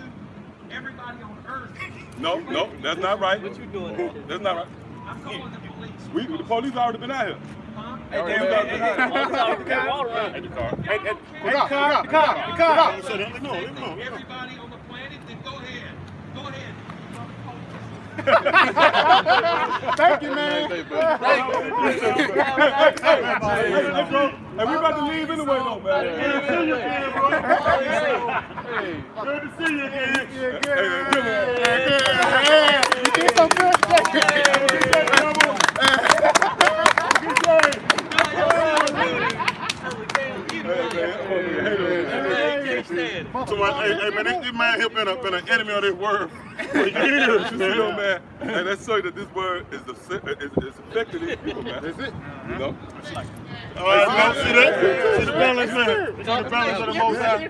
everybody on earth. No, that's not right. What you doing? That's not right. I'm calling the police. The police already been out here. Huh? They already been out here. Everybody on the planet, then go ahead. Go ahead. Thank you, man. Hey, we about to leave anyway, though, man. Good to see you again. You did so good. Hey, man, this man here been an enemy of this word for years, man. And that's so that this word is affected these people, man. That's it. All right, see that? See the balance, man. See the balance of the Most High.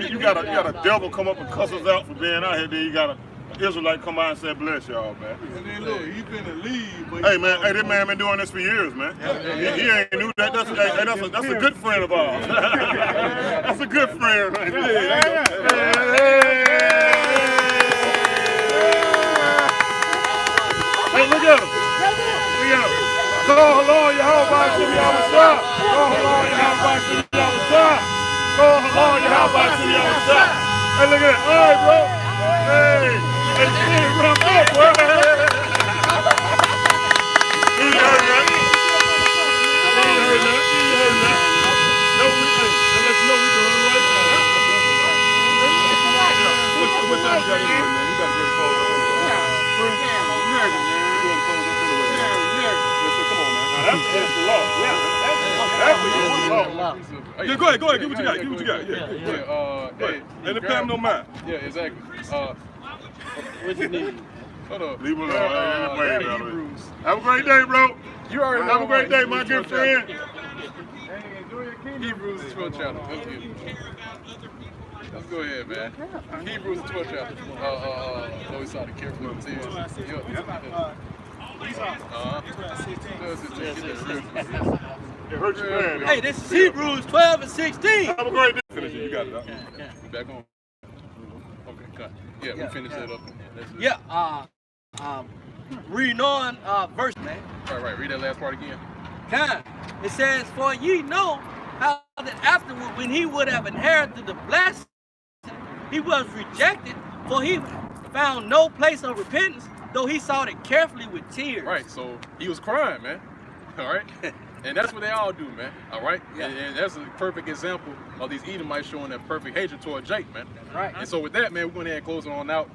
You got a devil come up and cuss us out for being out here. Then you got an Israelite come out and say, "Bless y'all, man." And then look, he's finna leave. But hey, man, this man been doing this for years, man. He ain't knew that. That's a good friend of ours. That's a good friend right there. Hey, look at him. Look at him. Call hello, Yahweh, Shimmy, Yahweh. Call hello, Yahweh, Shimmy, Yahweh. Call hello, Yahweh, Shimmy, Yahweh. Hey, look at it. All right, bro. Hey, shit, run up, bro. He heard that. That's the law. That's the law. Yeah, go ahead. Get what you got. Get what you got. Yeah. Hey, And the family no mind. Yeah, exactly. What you need? Hold up. Leave him alone. Hebrews. Have a great day, bro. You already know Have a great day, my good friend. Hebrews the 12th chapter. Let's go ahead, man. Hebrews the 12th chapter. Chloe saw the careful of 10. It hurt your man. Hey, this is Hebrews 12 and 16. Have a great day. Finish it. You got it. Back on. Okay, cut. Yeah, we finished that up. Yeah, reading on verse, man. Right. Read that last part again. It says, for ye know how that afterward, when he would have inherited the blessing, he was rejected, for he found no place of repentance, though he sought it carefully with tears. Right, so he was crying, man. All right? And that's what they all do, man. All right? Yeah. And that's a perfect example of these Edomites showing that perfect hatred toward Jake, man. Right. And so with that, man, we're going to ahead and close it on out.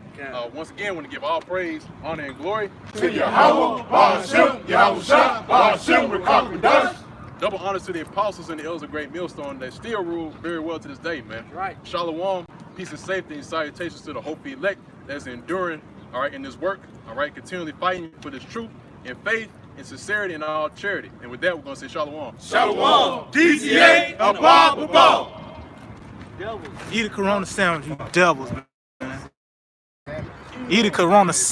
Once again, I want to give all praise, honor, and glory To Yahweh, Ba'ashem, Yahushua, Ba'ashem, we conquer dust. Double honors to the apostles and the elders of Great Millstone that still rule very well to this day, man. Right. Shalom, peace and safety, and salutations to the hopeful elect that's enduring, all right, in this work, all right, continually fighting for this truth and faith and sincerity and all charity. And with that, we're going to say shalom. Shalom, DCA, above. Eat a Corona sandwich, you devils, man. Eat a Corona sandwich.